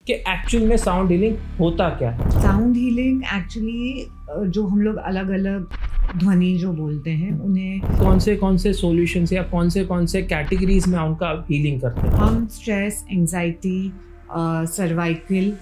कि एक्चुअल में sound healing होता क्या है। साउंड हीलिंग एक्चुअली जो हम लोग अलग अलग ध्वनि जो बोलते हैं उन्हें कौन से सॉल्यूशंस या कौन से कैटेगरीज में उनका हीलिंग करते हैं। हम stress, anxiety, cervical,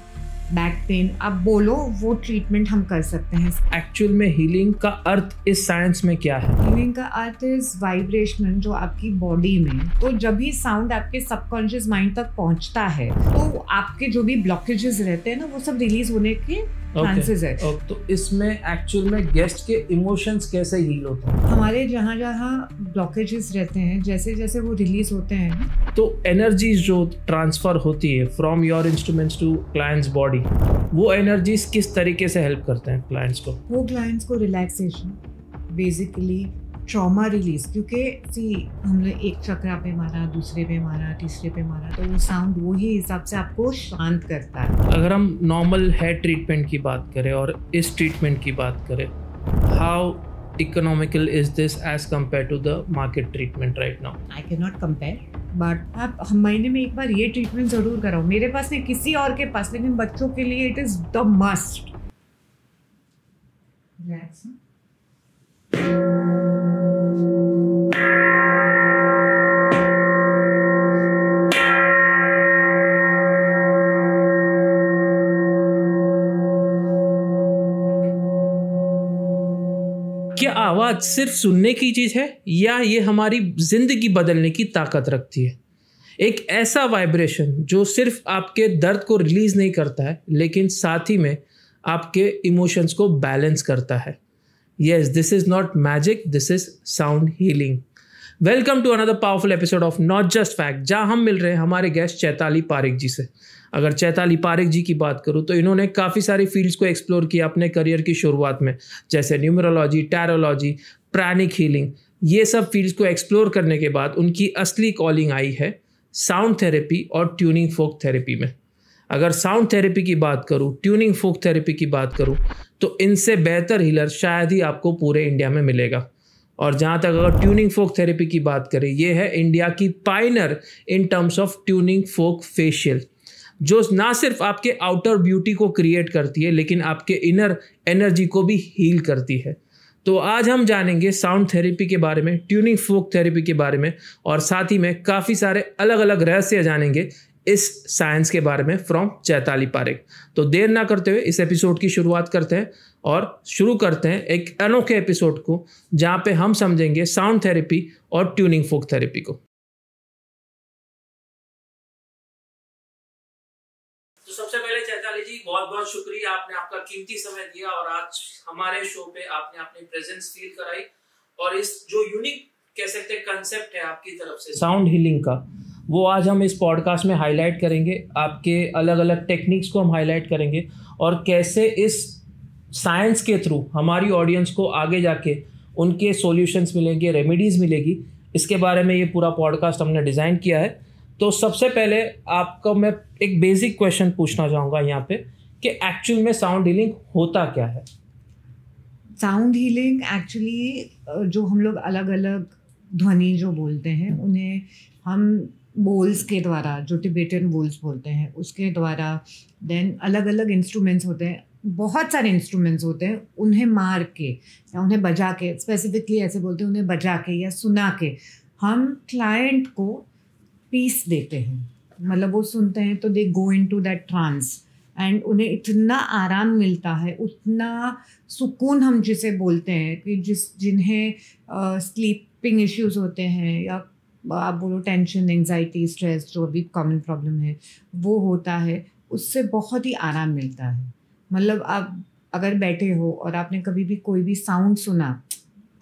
back pain आप बोलो वो ट्रीटमेंट हम कर सकते हैं। एक्चुअल में हीलिंग का अर्थ इस साइंस में क्या है? हीलिंग का अर्थ इज वाइब्रेशनल जो आपकी बॉडी में, तो जब भी साउंड आपके सबकॉन्शियस माइंड तक पहुंचता है तो आपके जो भी ब्लॉकेजेस रहते हैं ना वो सब रिलीज होने के चांसेस है। तो इसमें एक्चुअल में गेस्ट के इमोशंस कैसे हील होते हैं? हमारे जहाँ जहाँ ब्लॉकेजेस रहते हैं जैसे जैसे वो रिलीज होते हैं तो एनर्जीज जो ट्रांसफर होती है from your instruments to client's body, वो एनर्जीज किस तरीके से हेल्प करते हैं क्लाइंट्स को? वो क्लाइंट्स को रिलैक्सेशन, बेसिकली ट्रॉमा रिलीज, क्योंकि हमने एक चक्रा पे मारा, दूसरे पे मारा, तीसरे पे मारा, तो वो साउंड वही हिसाब से आपको शांत करता है। अगर हम नॉर्मल हेड ट्रीटमेंट की बात करें और इस ट्रीटमेंट की बात करें, how economical is this as compare to the market treatment right now? I can not compare, but आप महीने में एक बार ये ट्रीटमेंट जरूर कराओ। मेरे पास नहीं, किसी और के पास, लेकिन बच्चों के लिए इट इज द मस्ट। क्या आवाज सिर्फ सुनने की चीज है या ये हमारी जिंदगी बदलने की ताकत रखती है? एक ऐसा वाइब्रेशन जो सिर्फ आपके दर्द को रिलीज नहीं करता है लेकिन साथ ही में आपके इमोशंस को बैलेंस करता है। Yes, this is not magic, this is sound healing. Welcome to another powerful episode of not just fact, जहां हम मिल रहे हैं हमारे गेस्ट चैताली पारेख जी से। अगर चैताली पारेख जी की बात करूं तो इन्होंने काफ़ी सारी फील्ड्स को एक्सप्लोर किया अपने करियर की शुरुआत में, जैसे न्यूमरोलॉजी, टैरोलॉजी, प्राणिक हीलिंग। ये सब फील्ड्स को एक्सप्लोर करने के बाद उनकी असली कॉलिंग आई है साउंड थेरेपी और ट्यूनिंग फोक थेरेपी में। अगर साउंड थेरेपी की बात करूं, ट्यूनिंग फोक थेरेपी की बात करूं, तो इनसे बेहतर हीलर शायद ही आपको पूरे इंडिया में मिलेगा। और जहाँ तक अगर ट्यूनिंग फोक थेरेपी की बात करें, ये है इंडिया की Pioneer in terms of tuning folk facial, जो ना सिर्फ आपके आउटर ब्यूटी को क्रिएट करती है लेकिन आपके इनर एनर्जी को भी हील करती है। तो आज हम जानेंगे साउंड थेरेपी के बारे में, ट्यूनिंग फोक थेरेपी के बारे में, और साथ ही में काफ़ी सारे अलग अलग रहस्य जानेंगे इस साइंस के बारे में फ्रॉम चैताली पारेख। तो देर ना करते हुए इस एपिसोड की शुरुआत करते हैं और शुरू करते हैं एक अनोखे एपिसोड को जहाँ पे हम समझेंगे साउंड थेरेपी और ट्यूनिंग फोक थेरेपी को। तो सबसे पहले चैताली जी, बहुत बहुत शुक्रिया, आपने आपका कीमती समय दिया और आज हमारे शो पे आपने अपनी प्रेजेंस फील कराई और इस जो यूनिक कह सकते हैं कंसेप्ट है आपकी तरफ से साउंड हीलिंग का, वो आज हम इस पॉडकास्ट में हाईलाइट करेंगे। आपके अलग अलग टेक्निक्स को हम हाईलाइट करेंगे और कैसे इस साइंस के थ्रू हमारी ऑडियंस को आगे जाके उनके सॉल्यूशंस मिलेंगे, रेमेडीज़ मिलेगी, इसके बारे में ये पूरा पॉडकास्ट हमने डिज़ाइन किया है। तो सबसे पहले आपको मैं एक बेसिक क्वेश्चन पूछना चाहूँगा यहाँ पे कि एक्चुअल में साउंड हीलिंग होता क्या है? साउंड हीलिंग एक्चुअली जो हम लोग अलग अलग ध्वनि जो बोलते हैं उन्हें हम बोल्स के द्वारा, जो टिबेटियन बोल्स बोलते हैं उसके द्वारा, देन अलग अलग इंस्ट्रूमेंट्स होते हैं, बहुत सारे इंस्ट्रूमेंट्स होते हैं, उन्हें मार के या उन्हें बजा के, स्पेसिफिकली ऐसे बोलते हैं, उन्हें बजा के या सुना के हम क्लाइंट को पीस देते हैं। मतलब वो सुनते हैं तो they go into that trance and उन्हें इतना आराम मिलता है, उतना सुकून हम जिसे बोलते हैं कि जिन्हें स्लीपिंग इश्यूज़ होते हैं या आप बोलो टेंशन, एंजाइटी, स्ट्रेस, जो भी कॉमन प्रॉब्लम है वो होता है, उससे बहुत ही आराम मिलता है। मतलब आप अगर बैठे हो और आपने कभी भी कोई भी साउंड सुना,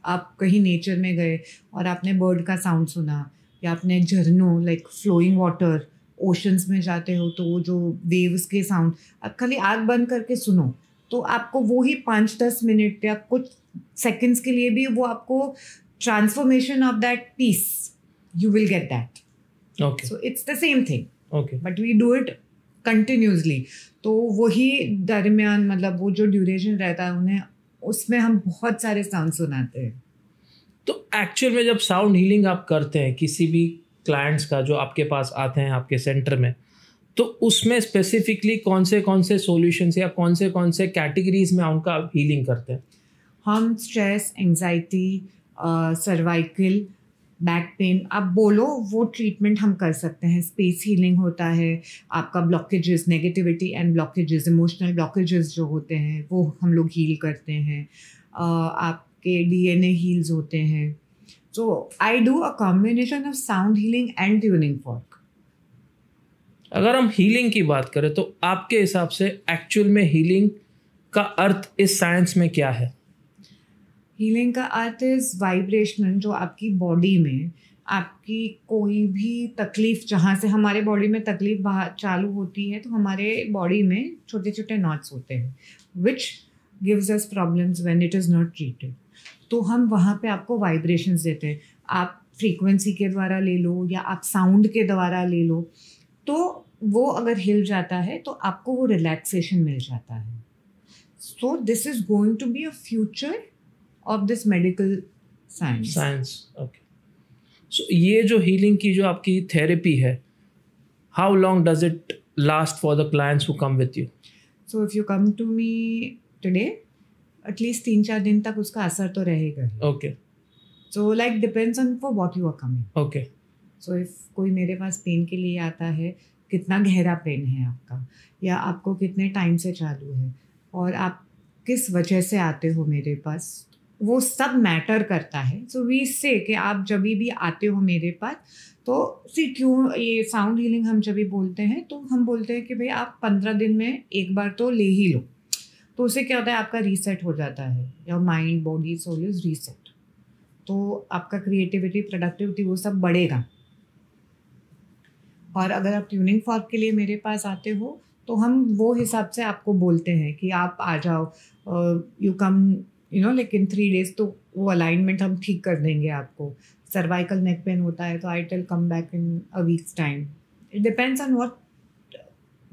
आप कहीं नेचर में गए और आपने बर्ड का साउंड सुना या आपने झरनों लाइक फ्लोइंग वाटर, ओशंस में जाते हो तो वो जो वेव्स के साउंड, आप खाली आँख बंद करके सुनो तो आपको वो ही 5-10 मिनट या कुछ सेकंड्स के लिए भी वो आपको transformation of that peace, you will get that. Okay. So it's the same thing. Okay. But we do it continuously. तो वही दरमियान, मतलब वो जो ड्यूरेशन रहता है उन्हें, उसमें हम बहुत सारे साउंड सुनाते हैं। तो एक्चुअल में जब साउंड हीलिंग आप करते हैं किसी भी क्लाइंट्स का जो आपके पास आते हैं आपके सेंटर में, तो उसमें स्पेसिफिकली कौन से सॉल्यूशंस या कौन से कैटेगरीज में उनका हीलिंग करते हैं? हम stress, anxiety, cervical, back pain, आप बोलो, वो ट्रीटमेंट हम कर सकते हैं। स्पेस हीलिंग होता है, आपका blockages, negativity and blockages, emotional blockages जो होते हैं वो हम लोग हील करते हैं। आपके डीएनए हील्स होते हैं। So I do a combination of sound healing and tuning fork. अगर हम हीलिंग की बात करें तो आपके हिसाब से एक्चुअल में हीलिंग का अर्थ इस साइंस में क्या है? हीलिंग का अर्थ इज वाइब्रेशनल, जो आपकी बॉडी में आपकी कोई भी तकलीफ, जहाँ से हमारे बॉडी में तकलीफ बाहर चालू होती है तो हमारे बॉडी में छोटे छोटे नॉट्स होते हैं which gives us problems when it is not treated. तो हम वहाँ पे आपको वाइब्रेशंस देते हैं। आप फ्रीक्वेंसी के द्वारा ले लो या आप साउंड के द्वारा ले लो, तो वो अगर हिल जाता है तो आपको वो रिलैक्सेशन मिल जाता है। So this is going to be a future of this medical science. Okay. So ये जो healing की जो आपकी therapy है, how long does it last for the clients who come with you? So if you come to me today, at least 3-4 दिन तक उसका असर तो रहेगा। Okay. So like depends on for what you are coming. Okay. So if कोई मेरे पास pen के लिए आता है, कितना गहरा पेन है आपका, या आपको कितने टाइम से चालू है, और आप किस वजह से आते हो मेरे पास, वो सब मैटर करता है। सो वी से कि आप जब भी आते हो मेरे पास, तो क्यों ये साउंड हीलिंग हम जब भी बोलते हैं तो हम बोलते हैं कि भाई आप 15 दिन में एक बार तो ले ही लो। तो उससे क्या होता है, आपका रीसेट हो जाता है, your mind, body, soul is reset. तो आपका क्रिएटिविटी, प्रोडक्टिविटी, वो सब बढ़ेगा। और अगर आप ट्यूनिंग फॉर्क के लिए मेरे पास आते हो तो हम वो हिसाब से आपको बोलते हैं कि आप आ जाओ, यू कम, लेकिन 3 days तो वो अलाइनमेंट हम ठीक कर देंगे आपको। सर्वाइकल नेक पेन होता है तो I tell come back in a weeks time. It depends on what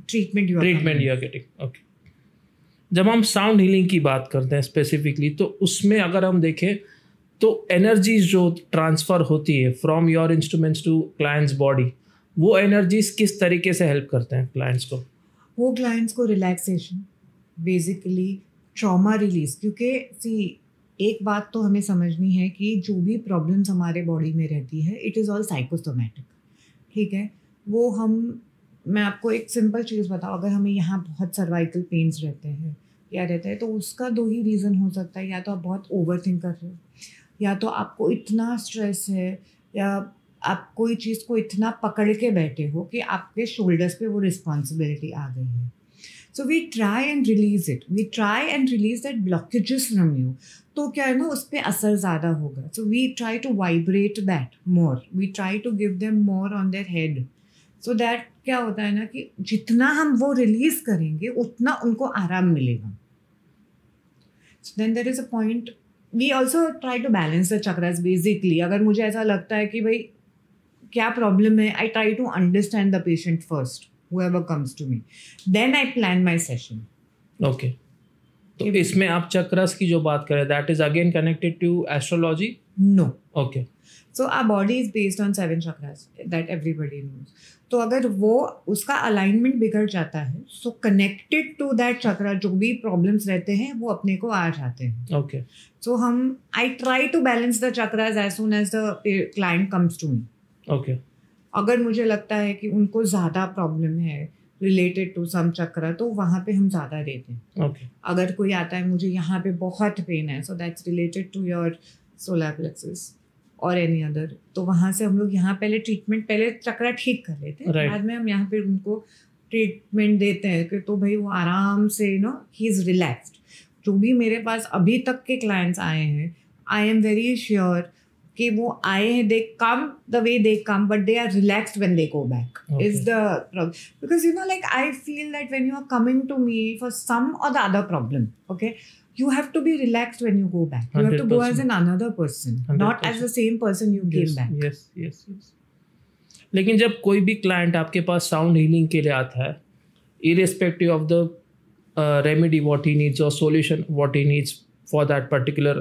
treatment you are getting. Okay. जब हम साउंड हीलिंग की बात करते हैं स्पेसिफिकली, तो उसमें अगर हम देखें तो एनर्जीज जो ट्रांसफ़र होती है from your instruments to client's body, वो एनर्जीज किस तरीके से हेल्प करते हैं क्लाइंट्स को? वो क्लाइंट्स को रिलैक्सेशन, बेसिकली ट्रॉमा रिलीज। क्योंकि एक बात तो हमें समझनी है कि जो भी प्रॉब्लम्स हमारे बॉडी में रहती है, इट इज़ ऑल साइकोसोमैटिक। ठीक है, वो मैं आपको एक सिंपल चीज़ बताऊँ, अगर हमें यहाँ बहुत सर्वाइकल पेन्स रहते हैं या रहता है, तो उसका 2 ही रीज़न हो सकता है। या तो आप बहुत ओवर थिंक कर रहे हो, या तो आपको इतना स्ट्रेस है, या आप कोई चीज़ को इतना पकड़ के बैठे हो कि आपके शोल्डर्स पे वो रिस्पॉन्सिबिलिटी आ गई है। So we try and release it. We try and release that blockages from you. तो क्या है ना, उस पर असर ज़्यादा होगा। So we try to vibrate that more. We try to give them more on their head. So that क्या होता है ना कि जितना हम वो रिलीज करेंगे उतना उनको आराम मिलेगा। So then there is a point. We also try to balance the chakras basically. अगर मुझे ऐसा लगता है कि भाई क्या प्रॉब्लम है, I try to understand the patient first. Whoever comes to me, then I plan my session. Okay. तो इसमें आप चक्रस की जो बात करें, that is again connected to astrology? No. Okay. So our body is based on 7 chakras that everybody knows. तो अगर वो उसका अलाइनमेंट बिगड़ जाता है, so connected to that chakra जो भी प्रॉब्लम्स रहते हैं वो अपने को आ जाते हैं। Okay. So I try to balance the chakras as soon as the client comes to me. Okay. अगर मुझे लगता है कि उनको ज़्यादा प्रॉब्लम है रिलेटेड टू सम चक्र, तो वहाँ पे हम ज़्यादा देते हैं। Okay. अगर कोई आता है मुझे यहाँ पे बहुत पेन है, so that's related to your solar plexus और एनी अदर, तो वहाँ से हम लोग यहाँ पहले चक्र ठीक कर लेते हैं। Right. बाद में हम यहाँ पे उनको ट्रीटमेंट देते हैं कि तो भाई वो आराम से ही इज़ रिलैक्स्ड। जो भी मेरे पास अभी तक के क्लाइंट्स आए हैं, आई एम वेरी श्योर कि वो आए हैं, they come the way they come, but they are relaxed when they go back. Is the problem, because like I feel that when you are coming to me for some or the other problem, okay, you have to be relaxed when you go back. You have to go as another person, 100%. Not as the same person you came back. Yes. लेकिन जब कोई भी client आपके पास sound healing के लिए आता है, irrespective of the remedy what he needs or solution what he needs for that particular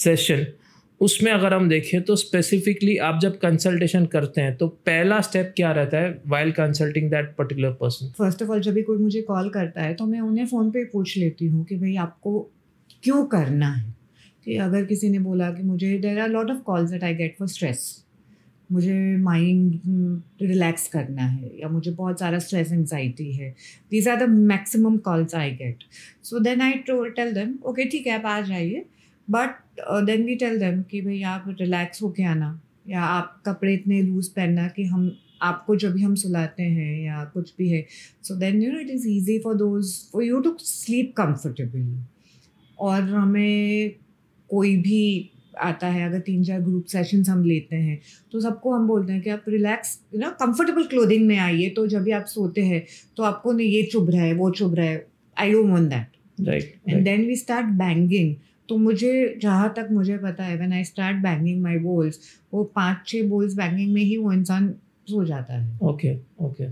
session, उसमें अगर हम देखें तो स्पेसिफिकली आप जब कंसल्टेशन करते हैं तो पहला स्टेप क्या रहता है while consulting that particular person? First of all जब भी कोई मुझे कॉल करता है तो मैं उन्हें फ़ोन पे पूछ लेती हूँ कि भाई आपको क्यों करना है। कि अगर किसी ने बोला कि मुझे there are lot of calls that I get for stress, मुझे माइंड रिलैक्स करना है या मुझे बहुत सारा स्ट्रेस एंजाइटी है, these are the maximum calls I get. So then I tell them okay ठीक है आप आ जाइए, but then we tell them कि भाई आप रिलैक्स होके आना, या आप कपड़े इतने लूज पहनना कि हम आपको जब भी हम सुलाते हैं या कुछ भी है, so then you know it is easy for you to sleep comfortably. और हमें कोई भी आता है, अगर 3-4 ग्रुप सेशंस हम लेते हैं तो सबको हम बोलते हैं कि आप रिलैक्स कंफर्टेबल क्लोथिंग में आइए, तो जब भी आप सोते हैं तो आपको नहीं ये चुभ रहा है वो चुभ रहा है, I don't want that. And then we start banging. तो मुझे जहाँ तक मुझे पता है when I start banging my bowls, वो 5-6 बोल्स बैंगिंग में ही वो इंसान सो जाता है। Okay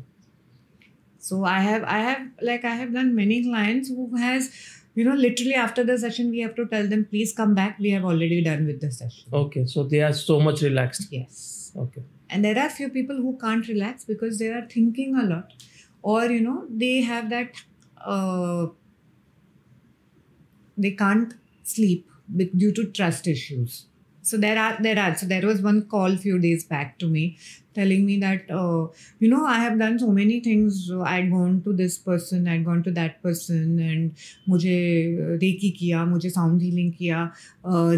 So I have done many clients who has, literally after the session we have to tell them please come back, we have already done with the session. Okay, so they are so much relaxed. Yes. Okay. And there are few people who can't relax because they are thinking a lot, or they have that they can't sleep due to trust issues. So there was one call few days back to me telling me that I have done so many things. I'd gone to this person, I'd gone to that person, and मुझे recce किया, मुझे sound healing किया,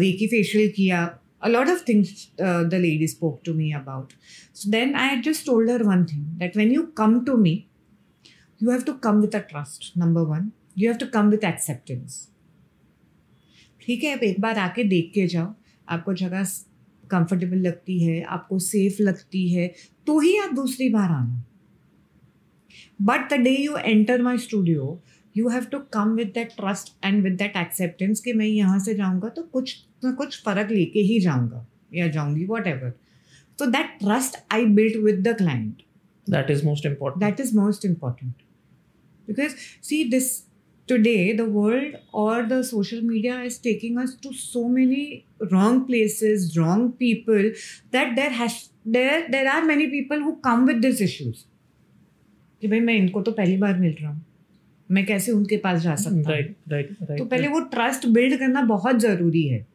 recce facial किया, a lot of things the lady spoke to me about. So then I had just told her one thing, that when you come to me, you have to come with a trust. Number one, you have to come with acceptance. ठीक है, आप एक बार आके देख के जाओ, आपको जगह कंफर्टेबल लगती है, आपको सेफ लगती है, तो ही आप दूसरी बार आना। But the day you enter my studio, you have to come with that trust and with that acceptance कि मैं यहाँ से जाऊँगा तो कुछ ना कुछ फ़र्क लेके ही जाऊँगा या जाऊँगी, what ever. So that trust I built with the client. That is most important. That is most important. Because see, this today the world or the social media is taking us to so many wrong places, wrong people, that there are many people who come with these issues. कि भाई मैं इनको तो पहली बार मिल रहा हूँ, मैं कैसे उनके पास जा सकता हूँ। Right. तो पहले वो ट्रस्ट बिल्ड करना बहुत ज़रूरी है।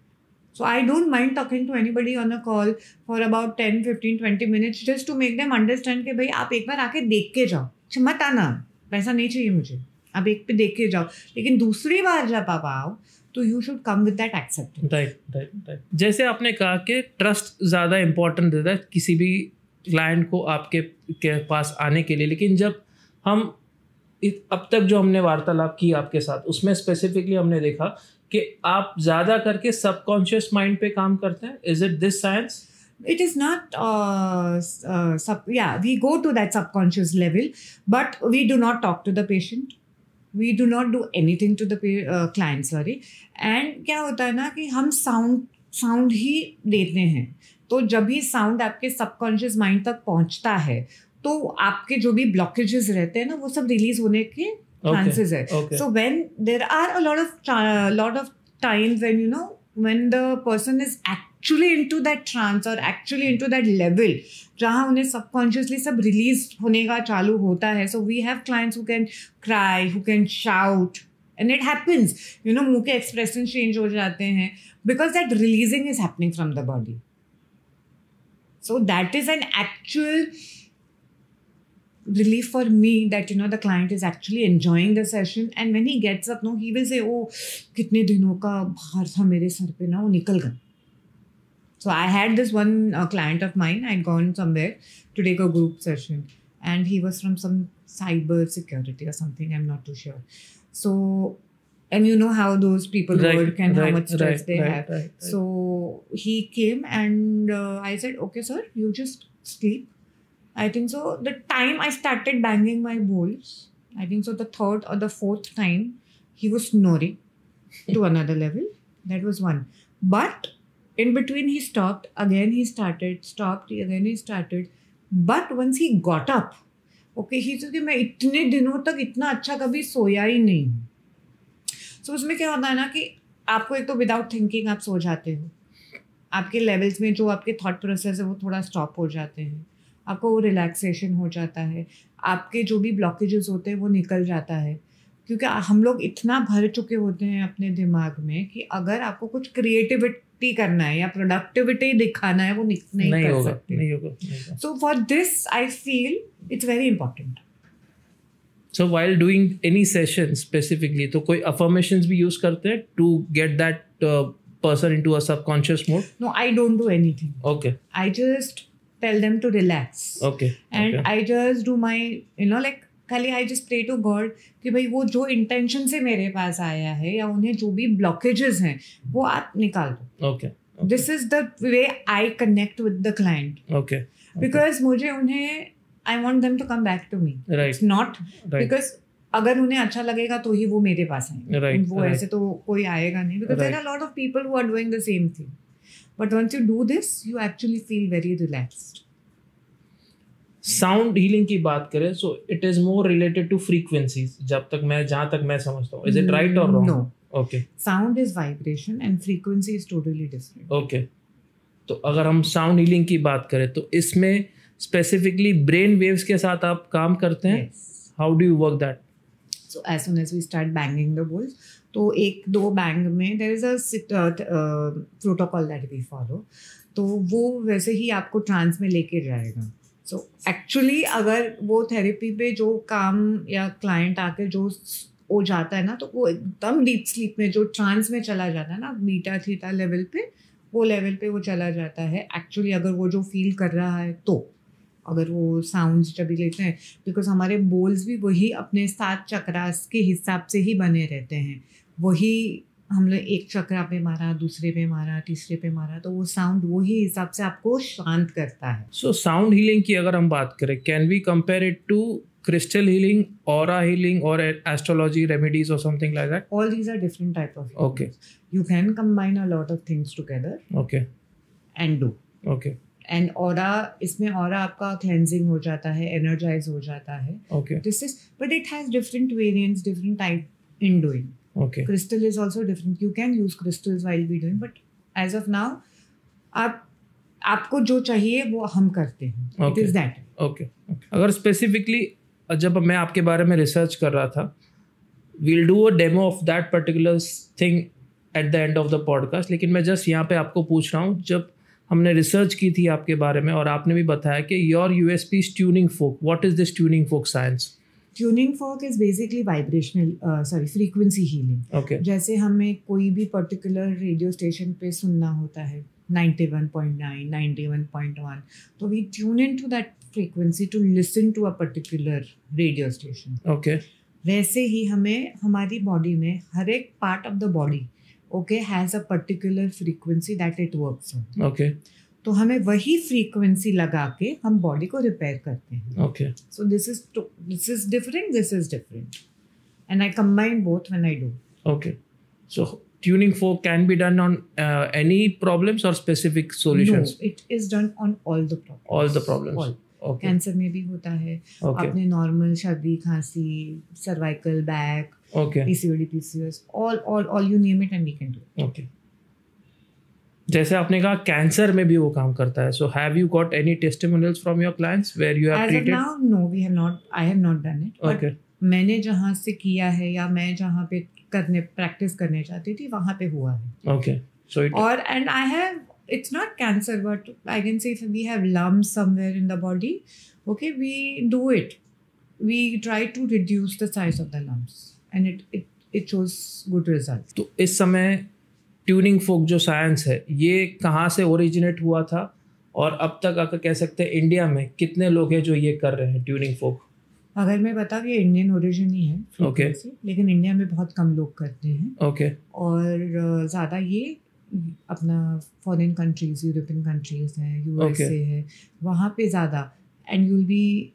So I don't mind talking to anybody on a call for about 10, 15, 20 minutes just to make them understand कि भाई आप एक बार आके देख के जाओ, मत आना, पैसा नहीं चाहिए मुझे, आप एक पे देख के जाओ, लेकिन दूसरी बार जब आप आओ तो you should come with that acceptance. Right. जैसे आपने कहा कि ट्रस्ट ज़्यादा इम्पोर्टेंट रहता है किसी भी क्लाइंट को आपके पास आने के लिए, लेकिन जब हम अब तक जो हमने वार्तालाप की आपके साथ, उसमें स्पेसिफिकली हमने देखा कि आप ज़्यादा करके सबकॉन्शियस माइंड पे काम करते हैं. Is it this science? It is not, we go to that subconscious level, but we do not talk to the patient. We do not do anything to the client, sorry. And क्या होता है ना कि हम sound ही देते हैं, तो जब भी साउंड आपके सबकॉन्शियस माइंड तक पहुंचता है तो आपके जो भी ब्लॉकेजेस रहते हैं ना, वो सब रिलीज होने के chances है. So when there are a lot of times when the person is actually into that trance or actually into that level जहाँ उन्हें subconsciously सब release होने का चालू होता है. So we have clients who can cry, who can shout, and it happens. मुंह के expression change हो जाते हैं because that releasing is happening from the body. So that is an actual relief for me that the client is actually enjoying the session, and when he gets up he will say, oh, कितने दिनों का भार था मेरे sir पे ना, वो निकल गया. So I had this one client of mine. I'd gone somewhere to take a group session, and he was from some cyber security or something, I'm not too sure. So, and you know how those people work and how much stress they have. Right. So he came and I said, okay sir, you just sleep. I think so the time I started banging my bowls, I think so the third or the fourth time he was snoring to another level. That was one. But in between he stopped, again he started, stopped, again he started. But once he got up, okay, he said कि मैं इतने दिनों तक इतना अच्छा कभी सोया ही नहीं. So उसमें क्या होता है ना कि आपको एक तो विदाउट थिंकिंग आप सो जाते हो, आपके लेवल्स में जो आपके थॉट प्रोसेस है वो थोड़ा स्टॉप हो जाते हैं, आपको वो रिलैक्सेशन हो जाता है, आपके जो भी ब्लॉकेजेस होते हैं वो निकल जाता है। क्योंकि हम लोग इतना भर चुके होते हैं अपने दिमाग में कि अगर आपको कुछ क्रिएटिविटी करना है या प्रोडक्टिविटी दिखाना है वो नहीं कर सकते। नहीं होगा। So for this I feel it's very important. So while doing any session specifically, तो कोई affirmations भी use करते हैं to get that person into a subconscious mode? No, I don't do anything. Okay. I just tell them to relax. Okay. And okay. I just do my, like खाली I just pray to God कि भाई वो जो intention से मेरे पास आया है या उन्हें जो भी blockages हैं वो आप निकाल दो. Okay. This is the way I connect with the client. Okay. Because मुझे उन्हें I want them to come back to me. Right. It's not because अगर उन्हें अच्छा लगेगा तो ही वो मेरे पास आएंगे. Right. वो ऐसे तो कोई आएगा नहीं. Because there are a lot of people who are doing the same thing. But once you do this, you actually feel very relaxed. Sound healing की बात करें, so it is more related to frequencies. जहाँ तक मैं समझता हूँ. Is it right or wrong? No. Okay. Sound is vibration and frequency is totally different. Okay. तो अगर हम sound healing की बात करें तो इसमें स्पेसिफिकली ब्रेन वेव्स के साथ आप काम करते हैं? How do you work that? So as soon as we start banging the balls, तो एक दो बैंग में there is a protocol that we follow, तो वो वैसे ही आपको ट्रांस में लेके जाएगा. सो एक्चुअली अगर वो थेरेपी पे जो काम या क्लाइंट आके जो हो जाता है ना, तो वो एकदम डीप स्लीप में जो ट्रांस में चला जाता है ना, बीटा थीटा लेवल पे, वो लेवल पे वो चला जाता है एक्चुअली. अगर वो जो फील कर रहा है तो अगर वो साउंड्स जब भी लेते हैं, बिकॉज हमारे बोल्स भी वही अपने 7 चक्रास के हिसाब से ही बने रहते हैं. वही हमने एक चक्रा पे मारा, दूसरे पे मारा, तीसरे पे मारा, तो वो साउंड वही हिसाब से आपको शांत करता है. सो साउंड हीलिंग की अगर हम बात करें, can we compare it to crystal healing, aura healing, or astrology remedies or something like that? All these are different type of healings. Okay. You can combine a lot of things together. Okay. And do. Okay. And aura, इसमें aura आपका cleansing हो जाता है, energize हो जाता है. Okay. This is, but it has different variants, different type in doing. Okay. Crystal is also different. You can use crystals while we doing, but as of now, आपको जो चाहिए वो हम करते हैं. Okay. It is that. Okay. Okay. अगर specifically जब मैं आपके बारे में रिसर्च कर रहा था, we'll do a demo of that particular thing at the end of the podcast. लेकिन मैं जस्ट यहाँ पे आपको पूछ रहा हूँ, जब हमने रिसर्च की थी आपके बारे में और आपने भी बताया कि your USP is tuning fork. What is this tuning fork science? Tuning fork is basically frequency healing. Okay. जैसे हमें कोई भी पर्टिकुलर रेडियो स्टेशन पे सुनना होता है 91.9, 91.1, तो we tune into that frequency to listen to a particular radio station. Okay. वैसे ही हमें हमारी बॉडी में हर एक part of the body has a particular frequency that it works on. Okay. तो हमें वही फ्रीक्वेंसी लगा के हम बॉडी को रिपेयर करते हैं. Okay. So this is different, this is different, and I combine both when I do. Okay. So tuning fork can be done on any problems or specific solutions? No, it is done on all the problems. All the problems. All. Okay. Cancer में भी होता है. Okay. आपने normal सर्दी, खांसी, cervical, back, Okay. PCOD, PCOS, all you name it and we can do it. Okay. जैसे आपने कहा कैंसर में भी वो काम करता है. So have you got any testimonials from your clients where you have As treated? of now, no, we have not. I have not done it. But Okay. मैंने जहाँ से किया है या मैं जहाँ पे प्रैक्टिस करने चाहती थी वहाँ पे हुआ है. Okay. So it. Or and I have, it's not cancer, but I can say if we have lumps somewhere in the body, okay, we do it. We try to reduce the size of the lumps, and it shows good results. तो इस समय tuning फोक जो science है ये कहाँ से originate हुआ था और अब तक अगर कह सकते हैं इंडिया में कितने लोग हैं जो ये कर रहे हैं ट्यूनिंग फोक? अगर मैं बताऊँ ये इंडियन ओरिजिन ही है. Okay. लेकिन इंडिया में बहुत कम लोग करते हैं. Okay. और ज़्यादा ये अपना फॉरेन कंट्रीज, यूरोपियन कंट्रीज हैं, USA है, वहाँ पे ज़्यादा. And you will be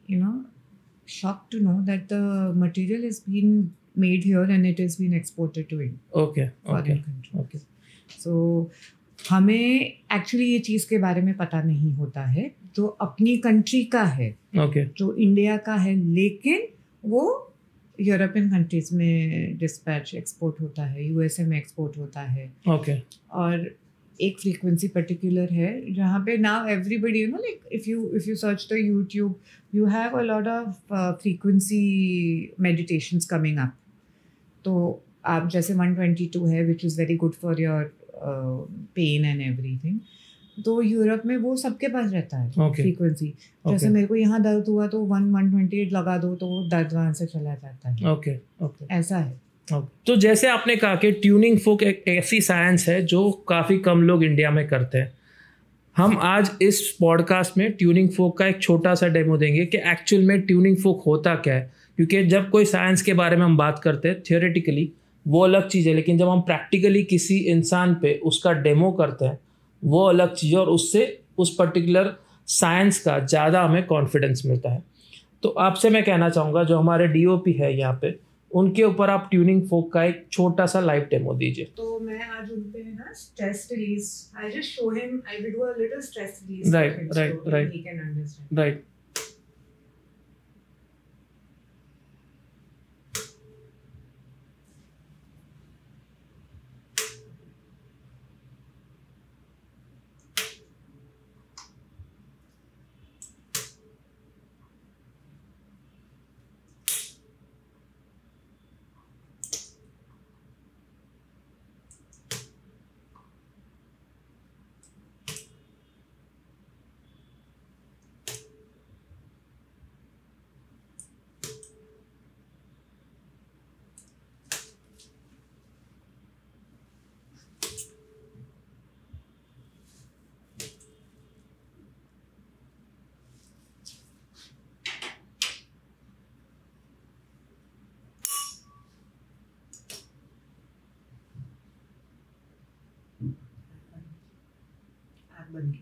shocked to know that the material has been made here and it has been exported to India. Okay. Foreign countries. Okay. So हमें actually ये चीज़ के बारे में पता नहीं होता है जो अपनी कंट्री का है. Okay. जो इंडिया का है, लेकिन वो यूरोपियन कंट्रीज में डिस्पैच एक्सपोर्ट होता है, USA में एक्सपोर्ट होता है. Okay. और एक फ्रीक्वेंसी पर्टिकुलर है जहाँ पे now everybody you know like if you search the YouTube you have a lot of frequency meditations coming up. तो आप जैसे 122 है which is very good for your pain and everything. तो यूरोप में वो सबके पास रहता है फ्रीक्वेंसी. जैसे मेरे को यहाँ दर्द हुआ तो 128 लगा दो तो वो दर्द वहाँ से चला जाता है. ओके ओके, ऐसा है. तो जैसे आपने कहा कि ट्यूनिंग फोक एक ऐसी साइंस है जो काफ़ी कम लोग इंडिया में करते हैं. हम आज इस पॉडकास्ट में ट्यूनिंग फोक का एक छोटा सा डेमो देंगे कि एक्चुअल में ट्यूनिंग फोक होता क्या है. क्योंकि जब कोई साइंस के बारे में हम बात करते हैं थियोरेटिकली वो अलग चीज़ है, लेकिन जब हम प्रैक्टिकली किसी इंसान पे उसका डेमो करते हैं वो अलग चीज़ है और उससे उस पर्टिकुलर साइंस का ज़्यादा हमें कॉन्फिडेंस मिलता है. तो आपसे मैं कहना चाहूँगा जो हमारे DOP है यहाँ पे उनके ऊपर आप ट्यूनिंग फोक का एक छोटा सा लाइव डेमो दीजिए. तो मैं आज उन पे है ना stress release, I just show him, I will do a little stress release. Right, he can understand. Right. बन गई.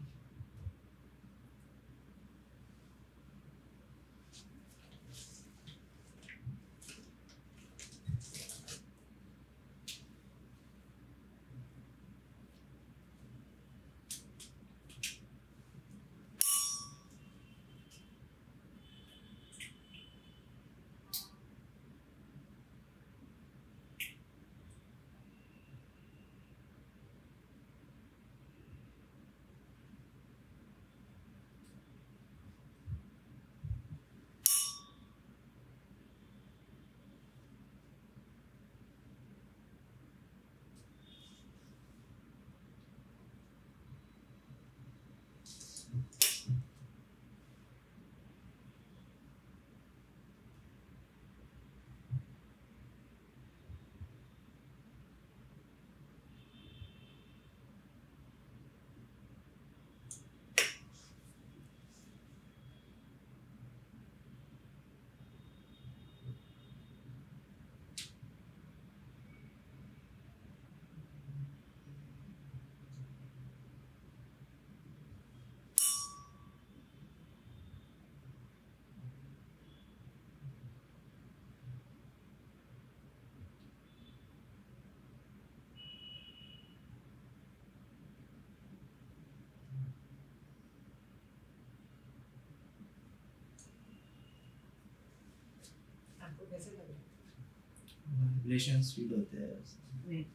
वाइब्रेशंस फील होते हैं.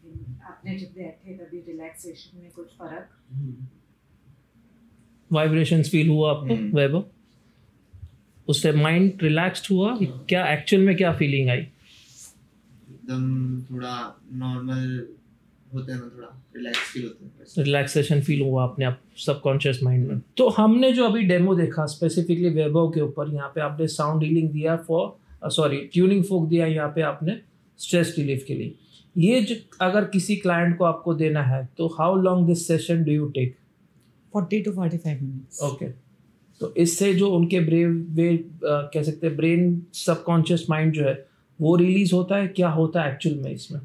आपने जब बैठे तभी रिलैक्सेशन में कुछ फर्क? वाइब्रेशंस फील हुआ आपको वैभव? उससे माइंड रिलैक्स्ड हुआ? क्या एक्चुअल में क्या फीलिंग आई? एकदम थोड़ा नॉर्मल होता है ना, थोड़ा रिलैक्स फील होता है. रिलैक्सेशन फील हुआ अपने आप सबकॉन्शियस माइंड में. तो हमने जो अभी डेमो देखा स्पेसिफिकली वैभव के ऊपर, यहाँ पे आपने साउंड हीलिंग दिया ट्यूनिंग फोक दिया, यहाँ पे आपने स्ट्रेस रिलीफ के लिए. ये अगर किसी क्लाइंट को आपको देना है तो how long this session do you take? 40 to 45 minutes. Okay. तो इससे जो उनके कह सकते हैं ब्रेन सबकॉन्शियस माइंड जो है वो रिलीज होता है. क्या होता है एक्चुअल में इसमें?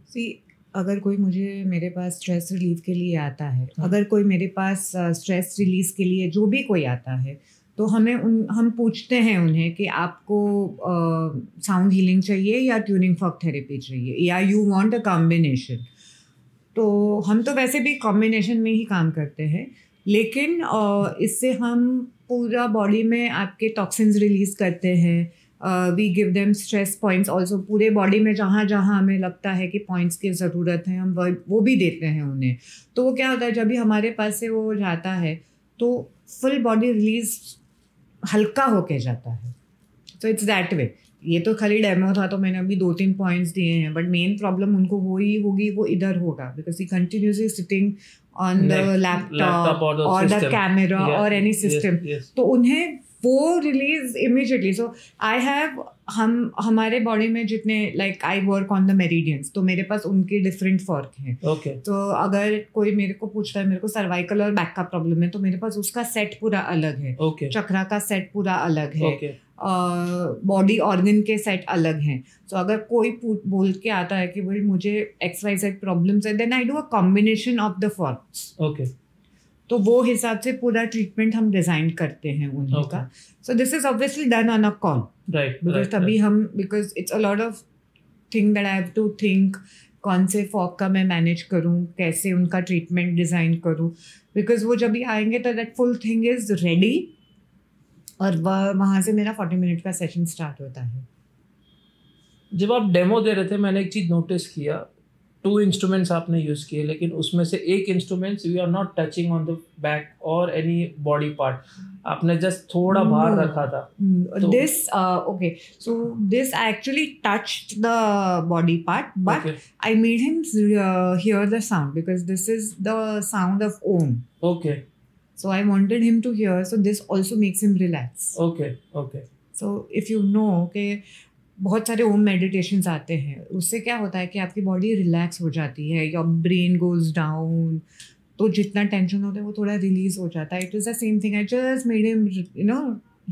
अगर कोई मेरे पास स्ट्रेस रिलीफ के लिए आता है, अगर कोई मेरे पास स्ट्रेस रिलीज के लिए जो भी कोई आता है तो हम पूछते हैं उन्हें कि आपको साउंड हीलिंग चाहिए या ट्यूनिंग फॉक थेरेपी चाहिए या यू वांट अ कॉम्बिनेशन. तो हम तो वैसे भी कॉम्बिनेशन में ही काम करते हैं, लेकिन इससे हम पूरा बॉडी में आपके टॉक्सिन्स रिलीज़ करते हैं, we give them stress points also, पूरे बॉडी में जहाँ जहाँ हमें लगता है कि पॉइंट्स की ज़रूरत है हम वो भी देते हैं उन्हें। तो वो क्या होता है, जब भी हमारे पास से वो जाता है तो फुल बॉडी रिलीज हल्का होके जाता है। तो इट्स दैट वे। ये तो खाली डेमो था तो मैंने अभी 2-3 पॉइंट्स दिए हैं, बट मेन प्रॉब्लम उनको वो ही होगी, वो इधर होगा because he continuously sitting on the laptop और द कैमरा और एनी सिस्टम। तो उन्हें वो release immediately. So I have हमारे बॉडी में जितने like I work on the meridians, तो मेरे पास उनके डिफरेंट फर्क हैं। तो अगर कोई मेरे को पूछता है मेरे को सर्वाइकल और बैक का प्रॉब्लम है, तो मेरे पास उसका सेट पूरा अलग है, चक्रा का सेट पूरा अलग है, बॉडी ऑर्गन के सेट अलग हैं। तो अगर कोई बोल के आता है कि भाई मुझे XYZ प्रॉब्लम्स है, then I do a combination of the forms. तो वो हिसाब से पूरा ट्रीटमेंट हम डिजाइन करते हैं उन्हीं का। So this is obviously done on a call, because तभी हम, because it's a lot of thing that I have to think, कौन से फॉक का मैं मैनेज करूँ, कैसे उनका ट्रीटमेंट डिजाइन करूँ, बिकॉज वो जब भी आएंगे तो that full thing is ready और वहाँ से मेरा 40 मिनट का सेशन स्टार्ट होता है। जब आप डेमो दे रहे थे मैंने एक चीज़ नोटिस किया, 2 इंस्ट्रूमेंट्स आपने यूज़ किए, लेकिन उसमें से एक instruments we are not touching on the back और एनी बॉडी पार्ट, आपने जस्ट थोड़ा बाहर रखा था। This okay, so this actually touched the body part, but I made him hear the sound because this is the sound of Om. Okay, so I wanted him to hear, so this also makes him relax. okay so if you know कि बहुत सारे ओम meditations आते हैं, उससे क्या होता है कि आपकी बॉडी रिलैक्स हो जाती है, योर ब्रेन गोज डाउन, तो जितना टेंशन होता है वो थोड़ा रिलीज हो जाता है। It is the same thing, I just made him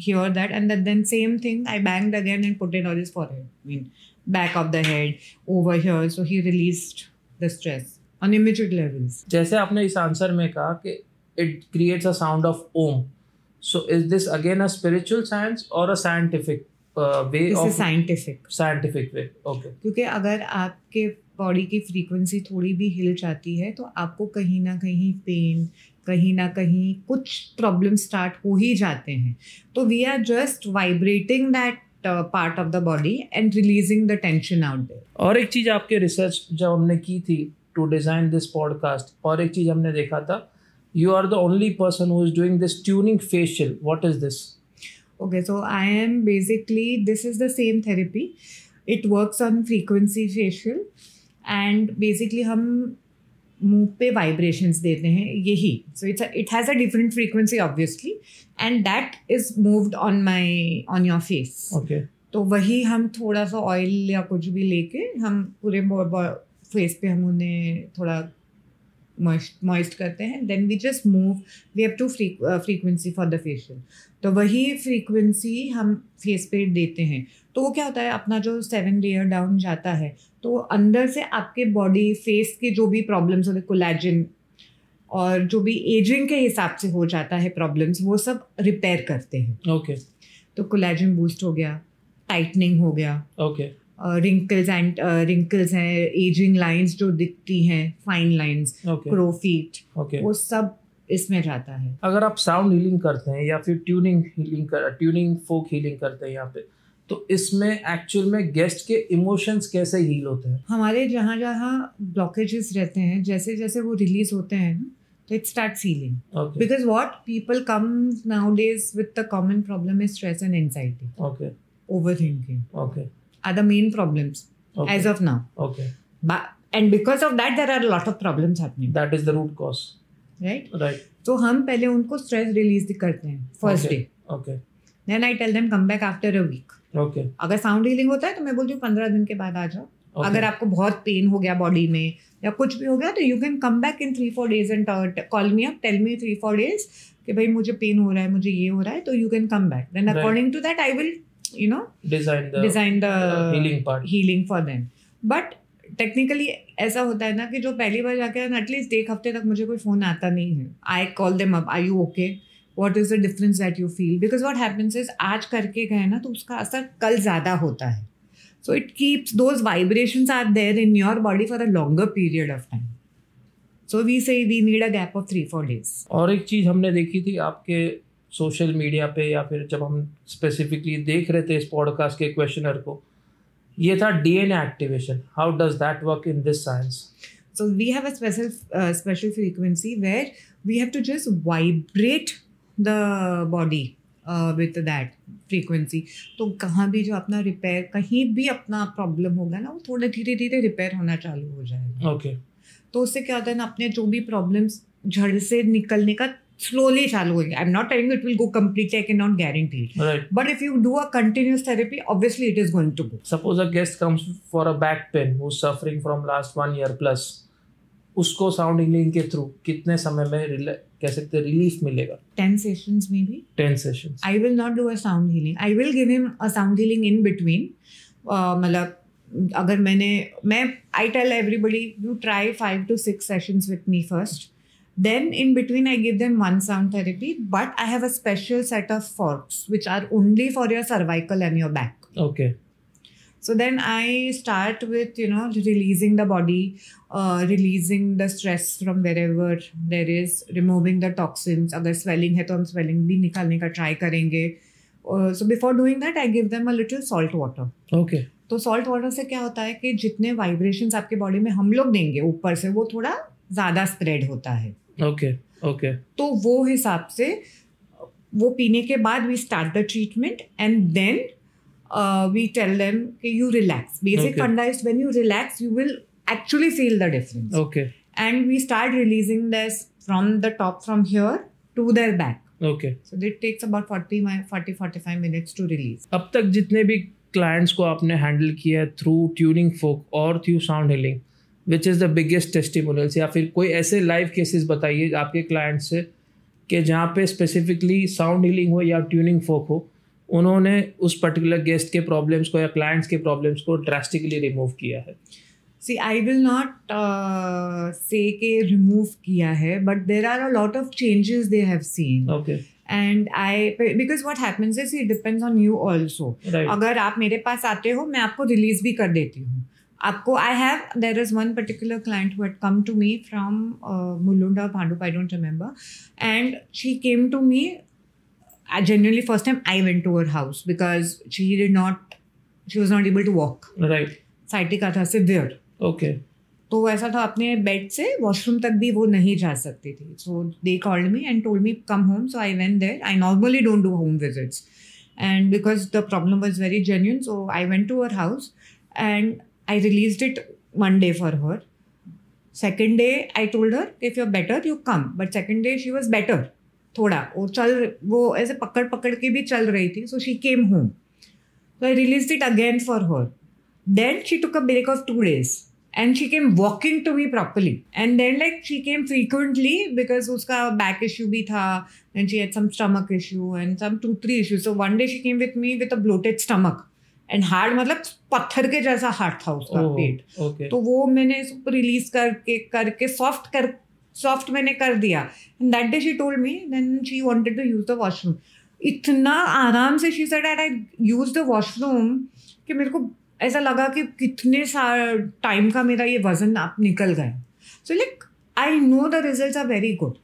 hear that, and then same thing I banged again and put it on his forehead, I mean back of the head over here, so he released the stress on immediate levels. जैसे आपने इस answer में कहा कि it creates a sound of Om. So is this again a spiritual science or a scientific way? This is scientific way. Okay. क्योंकि अगर आपके body की फ्रीक्वेंसी थोड़ी भी हिल जाती है तो आपको कहीं ना कहीं पेन, कहीं ना कहीं कुछ प्रॉब्लम स्टार्ट हो ही जाते हैं। तो we are just vibrating that part of the body and releasing the tension out there. और एक चीज़ आपके रिसर्च जब हमने की थी टू डिज़ाइन दिस पॉडकास्ट, और एक चीज़ हमने देखा था, you are the only person who is doing this tuning facial. What is this? Okay, so I am basically, this is the same therapy. It works on frequency facial and basically हम मुंह पे vibrations देते हैं यही. So it has a different frequency obviously and that is moved on your face. Okay. तो वही हम थोड़ा सा ऑयल या कुछ भी लेके हम पूरे फेस पे हम उन्हें थोड़ा moist करते हैं, then we just move, we have 2 frequency for the facial, तो वही frequency हम फेस पे देते हैं। तो वो क्या होता है, अपना जो 7 लेयर डाउन जाता है तो अंदर से आपके बॉडी फेस के जो भी प्रॉब्लम्स होते हैं, कोलेजन और जो भी एजिंग के हिसाब से हो जाता है प्रॉब्लम्स, वो सब रिपेयर करते हैं। ओके, तो कोलेजन बूस्ट हो गया, टाइटनिंग हो गया, ओके, रिंकल्स हैं, एजिंग लाइंस जो दिखती हैं, फाइन लाइंस, क्रो फीट, वो सब इसमें जाता है। अगर आप साउंड हीलिंग करते हैं या फिर ट्यूनिंग फोक हीलिंग करते हैं यहाँ पे, तो इसमें एक्चुअल में गेस्ट के इमोशंस कैसे हील होते हैं? हमारे जहाँ जहाँ ब्लॉकेजेस रहते हैं, जैसे जैसे वो रिलीज होते हैं तो it starts healing. Okay. Because what people come nowadays with the common problem is stress and anxiety. Okay. Overthinking. Okay. Are the main problems as of now. Okay. And because of that, there are a lot of problems happening. That is the root cause. Right? Right. So हम पहले उनको stress release करते हैं first day. Okay. Then I tell them come back after a week. Okay. अगर sound healing होता है तो मैं बोलती हूँ 15 दिन के बाद आ जाओ। Okay. अगर आपको बहुत पेन हो गया बॉडी में या कुछ भी हो गया तो you can come back in 3-4 days and call me up, tell me 3-4 days कि भाई मुझे पेन हो रहा है, मुझे ये हो रहा है, तो you can come back. Then according to that I will design the healing for them. But technically ऐसा होता है ना कि जो पहली बार जाके एटलीस्ट 1 हफ्ते तक मुझे कोई फ़ोन आता नहीं है। I call them up, are you okay, what is the difference that you feel, because what happens is आज करके गए ना तो उसका असर कल ज़्यादा होता है। So it keeps those vibrations are there in your body for a longer period of time. So we say we need a gap of 3-4 days. और एक चीज़ हमने देखी थी आपके सोशल मीडिया पे या फिर जब हम स्पेसिफिकली देख रहे थे इस पॉडकास्ट के क्वेश्चनर को, ये था DNA activation. How does that work in this science? So we have a special frequency where we have to just vibrate the body with that frequency. तो कहाँ भी जो अपना रिपेयर, कहीं भी अपना प्रॉब्लम होगा ना, वो थोड़ा धीरे धीरे रिपेयर होना चालू हो जाएगा. ओके. तो उससे क्या होता है ना, अपने जो भी प्रॉब्लम्स जड़ से निकलने का slowly चालू होगी. I'm not telling you it will go completely, I cannot guarantee it. Right. But if you do a continuous therapy, obviously it is going to go. Suppose a guest comes for a back pain who's suffering from last 1 year plus. उसको sound healing के through कितने समय में कह सकते हैं relief मिलेगा? 10 sessions maybe. 10 sessions. I will not do a sound healing. I will give him a sound healing in between. मतलब अगर मैं I tell everybody you try 5 to 6 sessions with me first. Then in between I give them one sound therapy, but I have a special set of forks which are only for your cervical and your back. Okay. So then I start with, releasing the body, releasing the stress from wherever there is, removing the toxins. अगर swelling है तो हम swelling भी निकालने का try करेंगे. So before doing that, I give them a little salt water. Okay. तो salt water से क्या होता है कि जितने vibrations आपके body में हम लोग देंगे ऊपर से, वो थोड़ा ज़्यादा spread होता है. Okay. Okay. तो वो हिसाब से वो पीने के बाद we start the treatment and then we tell them कि you relax. Basic funda is when you relax, you will actually feel the difference. Okay. And we start releasing this from the top, from here to their back. Okay. So it takes about 40-45 minutes to release. अब तक जितने भी clients को आपने handle किया through tuning फोक और through sound healing, which is the biggest testimonials, या फिर कोई ऐसे लाइव केसेस बताइए आपके क्लाइंट्स से कि जहाँ पे स्पेसिफिकली साउंड हीलिंग हो या ट्यूनिंग फोक हो, उन्होंने उस पर्टिकुलर गेस्ट के प्रॉब्लम्स को या क्लाइंट्स के प्रॉब्लम्स को ड्रास्टिकली रिमूव किया है? See, I will not say कि remove किया है, but there are a lot of changes they have seen. Okay. And because what happens is it depends on you also. Right. अगर आप मेरे पास आते हो, मैं आपको रिलीज भी कर देती हूँ. आपको there is one particular client who had come to me from Mulunda, Bhandup, I don't remember, and she came to me. Genuinely, first time I went to her house because she was not able to walk. Right. Sciatica था severe. Okay. तो ऐसा था, अपने bed से washroom तक भी वो नहीं जा सकती थी. So they called me and told me come home. So I went there. I normally don't do home visits, and because the problem was very genuine, so I went to her house and I released it one day for her. Second day I told her if you're better you come. But second day she was better. थोड़ा वो ऐसे पकड़ के भी चल रही थी. So she came home. So I released it again for her. Then she took a break of 2 days. And she came walking to me properly. And then she came frequently because उसका back issue भी था. And she had some stomach issue and some 2-3 issues. So one day she came with me with a bloated stomach. And hard मतलब पत्थर के जैसा hard था उसका पेट. Okay. तो वो मैंने रिलीज करके सॉफ्ट मैंने कर दिया. And that day she told me, then she wanted to use the washroom. इतना आराम से she said I use the washroom कि मेरे को ऐसा लगा कि कितने सारा टाइम का मेरा ये वजन आप निकल गया. So I know the results are very good.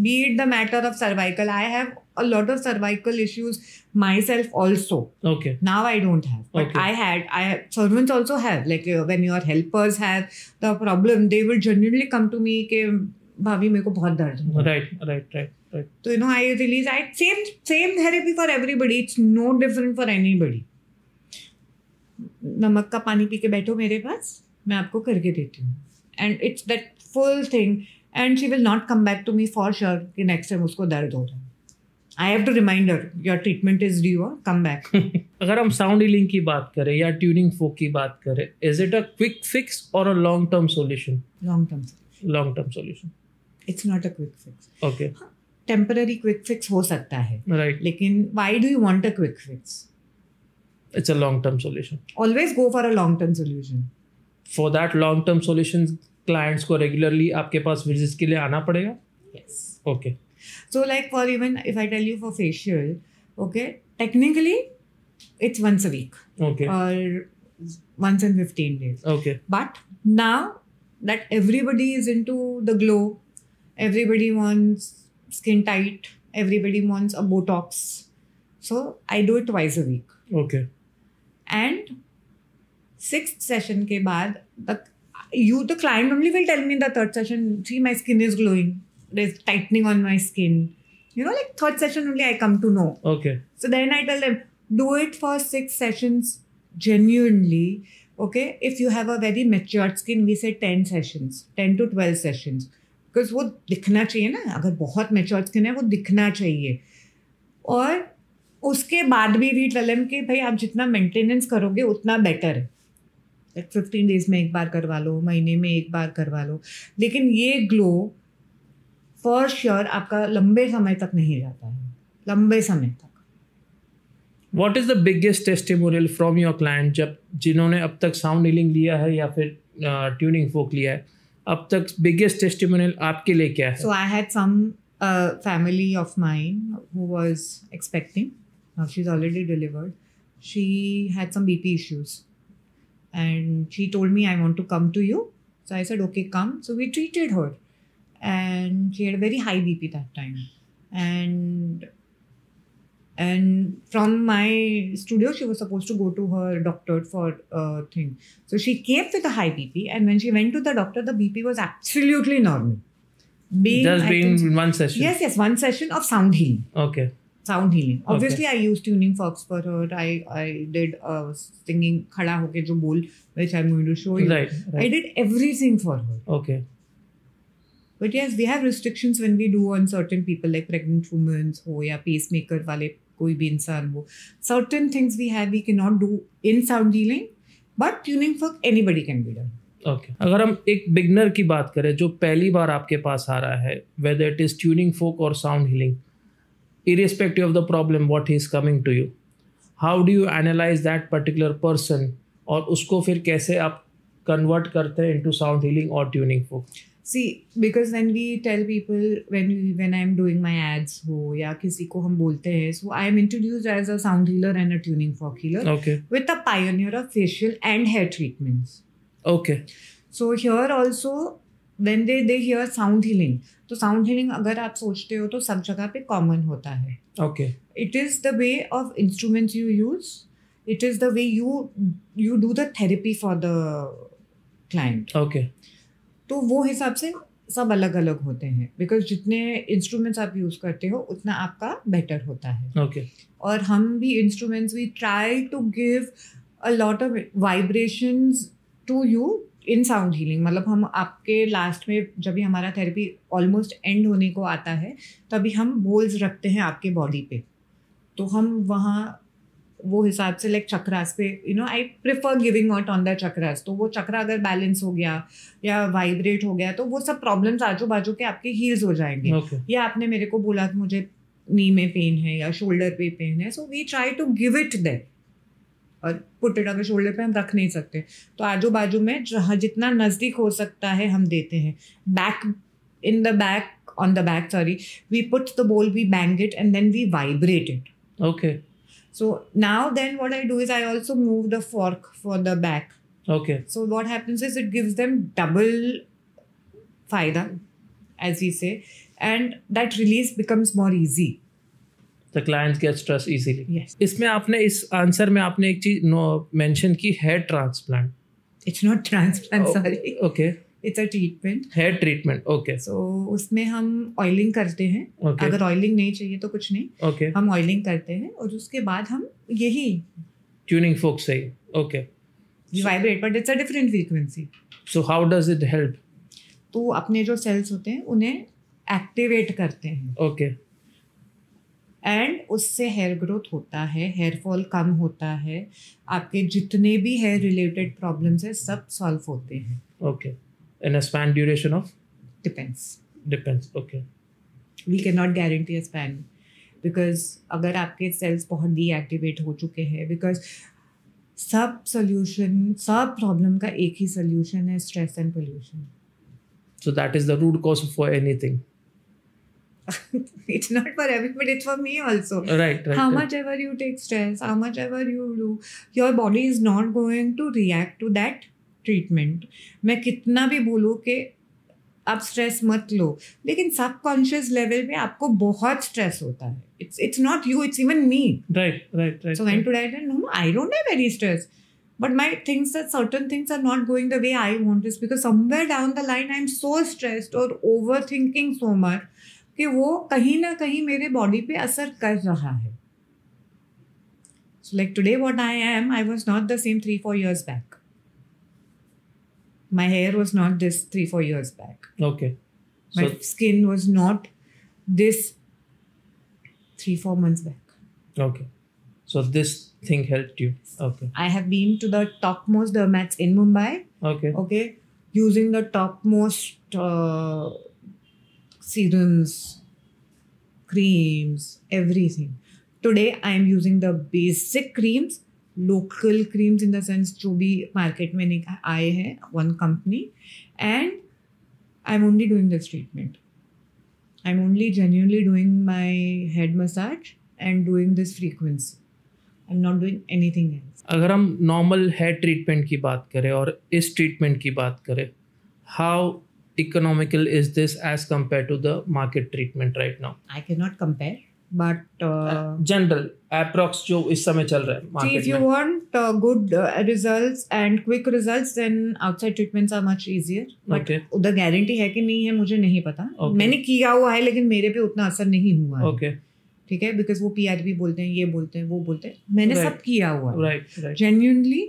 Be it the matter of cervical, I have a lot of cervical issues myself also. Okay. Now I don't have, but Okay. I have servants also have. When your helpers have the problem, they will genuinely come to me कि भाभी मेरे को बहुत दर्द है. Right. So I release. Same therapy for everybody. It's no different for anybody. नमक का पानी पी के बैठो मेरे पास, मैं आपको करके देती हूँ. And it's that full thing. And she will not come back to me for sure कि next time उसको दर्द हो रहा है. I have to remind her, your treatment is due, come back. अगर हम साउंड हीलिंग की बात करें या ट्यूनिंग फोक की बात करें, is it a quick fix or a long term solution? Long term solution. It's not a quick fix. Okay. Temporary quick fix हो सकता है. Right. लेकिन why do you want a quick fix? It's a long term solution. Always go for a long term solution. For that long term solution, clients को regularly आपके पास visits के लिए आना पड़ेगा? Yes. Okay. So for even if I tell you for facial, okay, technically it's once a week. Okay. Or once in 15 days. Okay. But now that everybody is into the glow, everybody wants skin tight, everybody wants a Botox, so I do it twice a week. Okay. And 6th session के बाद the client only will tell me in the 3rd session, see, my skin is glowing, there's tightening on my skin, like 3rd session only I come to know. Okay. So then I tell them, do it for 6 sessions genuinely. Okay, if you have a very matured skin, we say 10 sessions, 10 to 12 sessions, because वो दिखना चाहिए ना, अगर बहुत matured skin है वो दिखना चाहिए. और उसके बाद भी वी टेल देम कि भाई आप जितना मेंटेनेंस करोगे उतना बेटर है. 15 डेज में एक बार करवा लो, महीने में एक बार करवा लो, लेकिन ये ग्लो फॉर श्योर आपका लंबे समय तक नहीं जाता है, लंबे समय तक. What is the biggest testimonial from your client जब जिन्होंने अब तक साउंड हीलिंग लिया है या फिर ट्यूनिंग फोक लिया है, अब तक biggest testimonial आपके लिए क्या है? So I had some family of mine who was expecting. Now she's already delivered. She had some BP issues. And she told me, I want to come to you. So I said, okay, come. So we treated her. And she had a very high BP that time. And from my studio, she was supposed to go to her doctor for a thing. So she came with a high BP. And when she went to the doctor, the BP was absolutely normal. Just being one session? Yes, one session of sound healing. Okay. Sound healing. Obviously, Okay. I used tuning forks for her. I did singing khada hoke jo bol, which I'm going to show you. Right. I did everything for her. Okay. But yes, we have restrictions when we do on certain people, like pregnant women ho ya pacemaker wale koi bhi insaan ho. Certain things we cannot do in sound healing, but tuning fork anybody can be done. Okay. अगर हम एक beginner की बात करें जो पहली बार आपके पास आ रहा है, whether it is tuning fork or sound healing, irrespective of the problem what he is coming to you, how do you analyze that particular person और उसको फिर कैसे आप convert करते हैं into sound healing or tuning fork? See, because when we tell people, when I'm doing my ads हो या किसी को हम बोलते हैं, so I am introduced as a sound healer and a tuning fork healer. Okay. With a pioneer of facial and hair treatments. Okay. So here also when they hear sound healing, तो sound healing अगर आप सोचते हो तो सब जगह पे common होता है. Okay. It is the way of instruments you use. It is the way you do the therapy for the client. Okay. तो वो हिसाब से सब अलग अलग होते हैं, बिकॉज जितने इंस्ट्रूमेंट्स आप यूज़ करते हो उतना आपका बेटर होता है. Okay. और हम भी instruments we try to give a lot of vibrations to you in sound healing. मतलब हम आपके लास्ट में जब भी हमारा थेरेपी ऑलमोस्ट एंड होने को आता है तभी हम बोल्स रखते हैं आपके बॉडी पे. तो हम वहाँ वो हिसाब से लाइक चक्रास पे I prefer giving out on the chakras. तो वो चक्रा अगर बैलेंस हो गया या वाइब्रेट हो गया तो वो सब प्रॉब्लम्स आजू बाजू के आपके हील्स हो जाएंगे. Okay. या आपने मेरे को बोला कि मुझे नी में पेन है या शोल्डर पे पेन है, so we try to give it there. और पुट इट अगर शोल्डर पे हम रख नहीं सकते तो आजू बाजू में जहाँ जितना नज़दीक हो सकता है हम देते हैं. Back in the back on the back we put the bowl, we bang it and then we vibrate it. Okay. So now then what I do is I also move the fork for the back. Okay. So what happens is it gives them double faida, as we say, and that release becomes more easy. The clients get stressed easily. Yes. इसमें आपने इस answer में आपने एक चीज mention की, hair transplant. It's not transplant, sorry. Okay. It's a treatment. Hair treatment. Okay. So उसमें हम ऑयलिंग करते हैं. Okay. अगर ऑयलिंग नहीं चाहिए तो कुछ नहीं, Okay. हम ऑयलिंग करते हैं और उसके बाद हम यही Tuning fork से. Okay. Vibrate, but it's a different frequency. So how does it help? तो अपने जो सेल्स होते हैं उन्हें एक्टिवेट करते हैं Okay. एंड उससे हेयर ग्रोथ होता है, हेयर फॉल कम होता है, आपके जितने भी हेयर रिलेटेड प्रॉब्लम्स है सब सॉल्व होते हैं. Okay. In a span duration of? Depends. Depends. Okay. We can not guarantee a span, because अगर आपके सेल्स बहुत डीएक्टिवेट हो चुके हैं, बिकॉज सब प्रॉब्लम का एक ही सोल्यूशन है, stress and pollution. So that is the root cause for anything. It's not for everybody, it's for me also. Right. How much ever you take stress, how much ever you do, your body is not going to react to that treatment. मैं कितना भी बोलूँ कि आप stress मत लो, लेकिन subconscious level पे आपको बहुत स्ट्रेस होता है. It's not you, it's even me. Right. So when today I said, no, I don't have any stress. But my things that certain things are not going the way I want is because somewhere down the line I'm so stressed or overthinking so much कि वो कहीं ना कहीं मेरे body पे असर कर रहा है. So like today what I am, I was not the same 3-4 years back. My hair was not this 3-4 years back. Okay. My skin was not this 3-4 months back. Okay. So this thing helped you. Okay. I have been to the topmost dermats in Mumbai. Okay. Using the topmost serums, creams, everything. Today I am using the basic creams, local creams in the sense जो भी market में आए हैं, one company, and I'm only doing this treatment. I'm only genuinely doing my head massage and doing this frequency. I'm not doing anything else. अगर हम normal hair treatment की बात करें और इस ट्रीटमेंट की बात करें, how economical is this as compare to the market treatment right now? I cannot compare, but general approx जो इस समय चल रहा है see, मार्केट if you में. want good results and quick results, then outside treatments are much easier. But Okay. उधर guarantee है कि नहीं है मुझे नहीं पता. Okay. मैंने किया हुआ है लेकिन मेरे पे उतना असर नहीं हुआ है. ओके. ठीक है, बिकॉज वो PRP बोलते हैं, ये बोलते हैं, वो बोलते हैं, मैंने Right. सब किया हुआ है राइट. genuinely,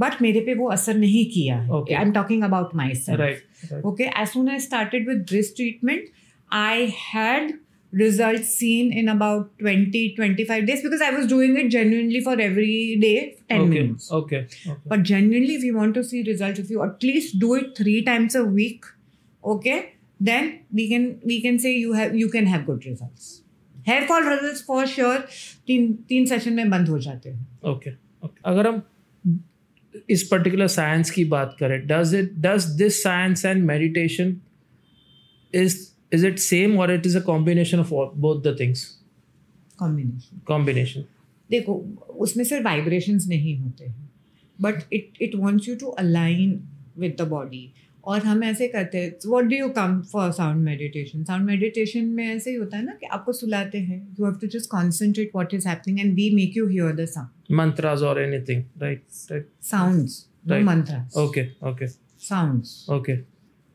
but मेरे पे वो असर नहीं किया है. Okay. I'm talking about myself. Right. Okay, as soon as I started with this treatment, I had results seen in about 20-25 days because I was doing it genuinely for every day 10 minutes. Okay. But genuinely, if you want to see results, if you at least do it 3 times a week, okay, then we can say you can have good results. Hair fall results for sure 3 session में बंद हो जाते हैं. Okay. अगर हम इस particular science की बात करें, does this science and meditation is it same or it is a combination of both the things? Combination. देखो, उसमें सिर्फ वाइब्रेशंस नहीं होते हैं, but it wants you to align with the body. और हम ऐसे करते हैं, what do you come for sound meditation? Sound meditation में ऐसे ही होता है ना कि आपको सुलाते हैं, you have to just concentrate what is happening and we make you hear the sound. Mantras or anything, right? Sounds, no Right. Mantras. Okay. Sounds. Okay.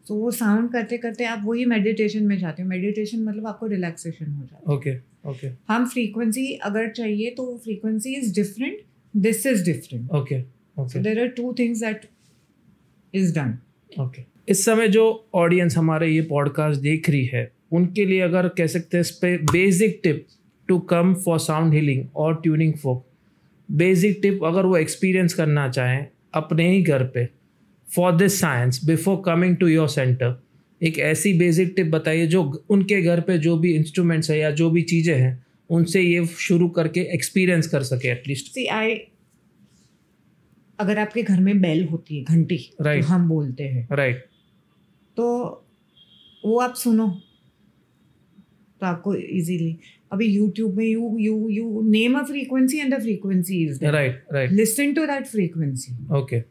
तो वो साउंड करते करते आप वही मेडिटेशन में जाते हो. मेडिटेशन मतलब आपको रिलैक्सेशन हो जाता है. Okay. हम फ्रीक्वेंसी अगर चाहिए तो frequency is different, this is different. Okay. So there are 2 things that is done. Okay. इस समय जो ऑडियंस हमारे ये पॉडकास्ट देख रही है, उनके लिए अगर कह सकते हैं basic tip to come for sound healing और ट्यूनिंग फोक, बेसिक टिप अगर वो एक्सपीरियंस करना चाहें अपने ही घर पे for this science before coming to your centre, एक ऐसी बेसिक टिप बताइए जो उनके घर पे जो भी इंस्ट्रूमेंट्स है या जो भी चीज़ें हैं उनसे ये शुरू करके एक्सपीरियंस कर सके एटलीस्ट. See, अगर आपके घर में बेल होती है, घंटी, Right. तो हम बोलते हैं, राइट. तो वो आप सुनो तो आपको इजीली. अभी YouTube में you name a frequency and the frequency is there. Right. Listen to that frequency. Okay.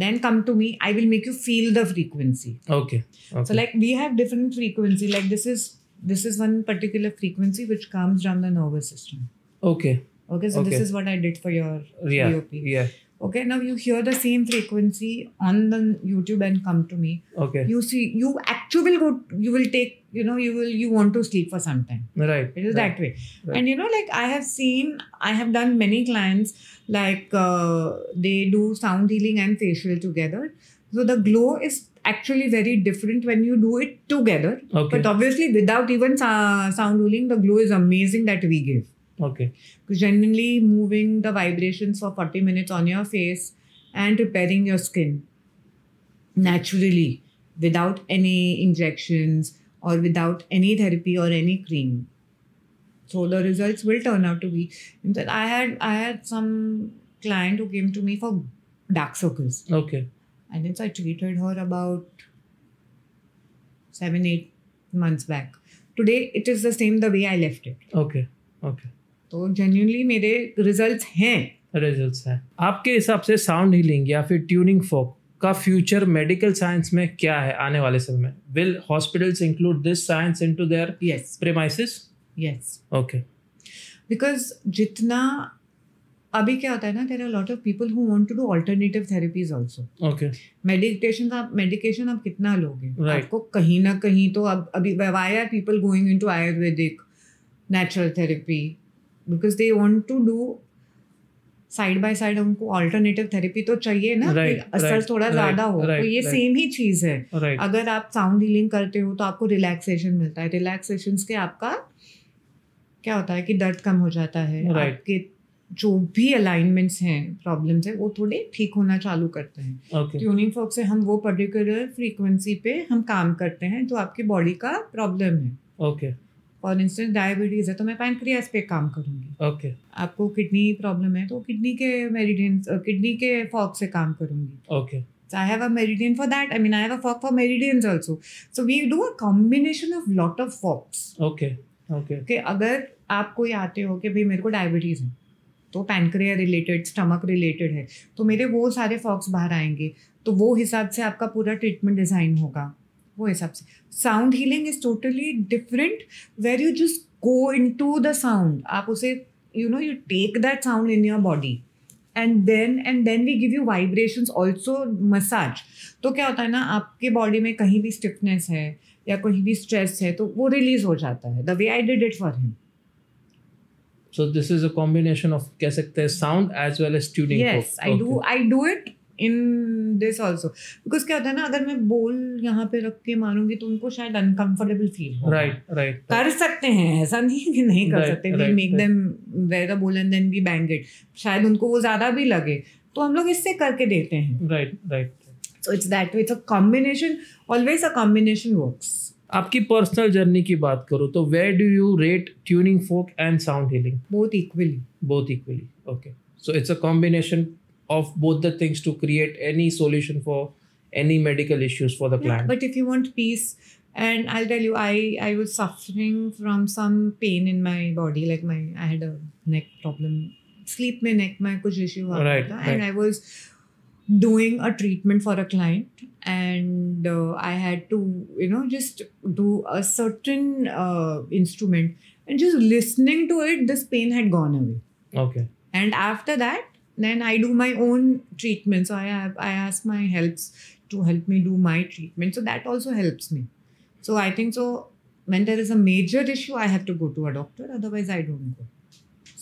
Then come to me. I will make you feel the frequency. Okay. So like we have different frequency. Like this is one particular frequency which calms down the nervous system. Okay. Okay, so Okay. this is what I did for your BOP. Yeah. Okay, now you hear the same frequency on the YouTube and come to me. Okay. You see, you actually you will take, you want to sleep for some time. Right. It is that way. Right. And like I have done many clients, like they do sound healing and facial together. So the glow is actually very different when you do it together. Okay. But obviously without even sound healing, the glow is amazing that we give. Okay. Because genuinely moving the vibrations for 40 minutes on your face and repairing your skin naturally without any injections or without any therapy or any cream. So the results will turn out to be. In fact, I had some client who came to me for dark circles. Okay. And then I treated her about 7-8 months back. Today it is the same the way I left it. Okay. तो genuinely मेरे results हैं. Results हैं. आपके हिसाब से sound healing या फिर tuning फोक का फ्यूचर मेडिकल साइंस में क्या है आने वाले समय में? Will hospitals include this science into their Yes. Premises? Yes. Okay, Because जितना अभी क्या होता है ना, there are a lot of people who want to do alternative therapies also. Okay, medication आप कितना लोगे? Right. आपको कहीं ना कहीं तो अब अभी why are people going into Ayurvedic natural therapy? Because they want to do side by side, उनको ऑल्टरनेटिव थेरेपी तो चाहिए ना, Right, कि असर right, थोड़ा ज्यादा हो। right, तो ये right. सेम ही चीज है। राइट, अगर आप साउंड हीलिंग करते हो तो आपको रिलैक्सेशन मिलता है। रिलैक्सेशन के आपका क्या होता है कि दर्द कम हो जाता है। Right. आपके जो भी अलाइनमेंट्स हैं, प्रॉब्लम्स हैं, वो थोड़े ठीक होना चालू करते हैं। ओके, ट्यूनिंग फॉर्क से हम वो पर्टिकुलर फ्रीक्वेंसी पे हम काम करते हैं जो आपकी बॉडी का प्रॉब्लम है। ओके, फॉर इंस्टेंस डायबिटीज है तो मैं पैनक्रियास पे काम करूंगी। ओके, आपको किडनी प्रॉब्लम है तो किडनी के मेरिडियन, किडनी के फॉर्क से काम करूंगी। Okay, So I have a meridian for that. I mean, I have a fork for meridians also. So we do a combination of lot of forks. Okay, okay, कि अगर आप कोई आते हो कि भाई मेरे को डायबिटीज़ है, तो पैनक्रिया रिलेटेड, स्टमक रिलेटेड है, तो मेरे वो सारे फॉक्स बाहर आएंगे, तो वो हिसाब से आपका पूरा ट्रीटमेंट डिज़ाइन होगा वो हिसाब से। Sound healing is totally different, where you just go into the sound. आप उसे you take that sound in your body and then we give you vibrations also, massage। तो क्या होता है ना, आपके बॉडी में कहीं भी स्टिफनेस है या कहीं भी स्ट्रेस है तो वो रिलीज हो जाता है। The way I did it for him. So this is a combination of, कह सकते हैं, sound as well as tuning. Yes, I do it in this also. Because क्या होता है ना, अगर मैं बोल यहाँ पे रख के मारूंगी तो उनको शायद अनकंफर्टेबल फील हो। राइट, राइट, कर सकते हैं, ऐसा नहीं है कि नहीं कर Right, सकते। We right, make them wear the bowl and then we bang it. शायद उनको वो ज्यादा भी लगे तो हम लोग इससे करके देते हैं। Right, right. So it's that way. It's a combination. Always a combination works. आपकी पर्सनल जर्नी की बात करूँ तो where do you rate tuning fork and sound healing? Both equally. Both equally. Okay. So it's a combination of both the things to create any solution for any medical issues for the Yeah, client. but if you want peace, and I'll tell you, I was suffering from some pain in my body. Like I had a neck problem. Sleep में neck में कुछ issue हुआ Right, था, right. and I was doing a treatment for a client, and I had to just do a certain instrument, and just listening to it, this pain had gone away. Okay. And after that, then I do my own treatment. So I ask my helps to help me do my treatment. So that also helps me. So I think so when there is a major issue, I have to go to a doctor. Otherwise, I don't go.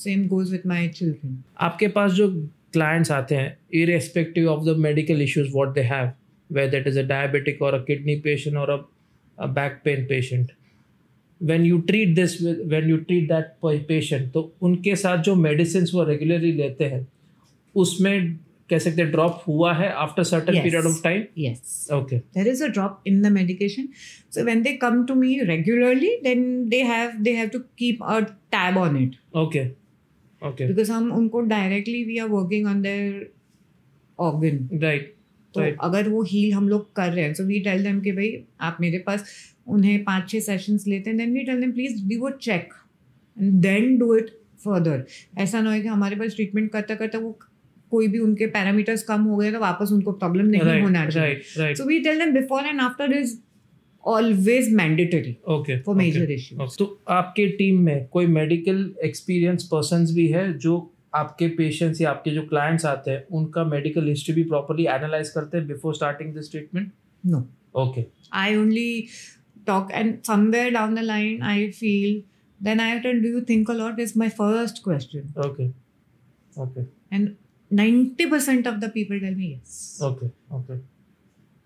Same goes with my children. आपके पास जो clients आते हैं, irrespective of the medical issues what they have, whether it is a diabetic or a kidney patient or a back pain patient, when you treat that patient, तो उनके साथ जो medicines वो regularly लेते हैं, उसमें कह सकते हैं ड्रॉप हुआ है after certain Yes. period of time? Yes. Okay. There is a drop in the medication. So when they come to me regularly, then they have to keep a tab on it. Okay. Okay. Because हम उनको directly we are working on their organ. Right. तो Right. अगर वो heal हम लोग कर रहे हैं, सो वी टेल देम कि भाई आप मेरे पास उन्हें 5-6 सेशंस लेते हैं, then we tell them please do a check and then do it further. ऐसा ना हो कि हमारे पास ट्रीटमेंट करते करते वो कोई भी उनके पैरामीटर्स कम हो गए तो वापस उनको प्रॉब्लम नहीं होना चाहिए। Right. So we tell them before and after is always mandatory Okay. For major issues. Okay. तो आपके टीम में कोई मेडिकल एक्सपीरियंस पर्सन्स भी है जो आपके पेशेंट्स या आपके जो क्लाइंट्स आते हैं उनका मेडिकल हिस्ट्री भी प्रॉपर्ली एनालाइज करते हैं before starting this treatment? No, okay. I only talk, and somewhere down the line I feel, then I have to, do you think a lot, is my first question. Okay, okay, And 90% of the people tell me yes. Okay, okay,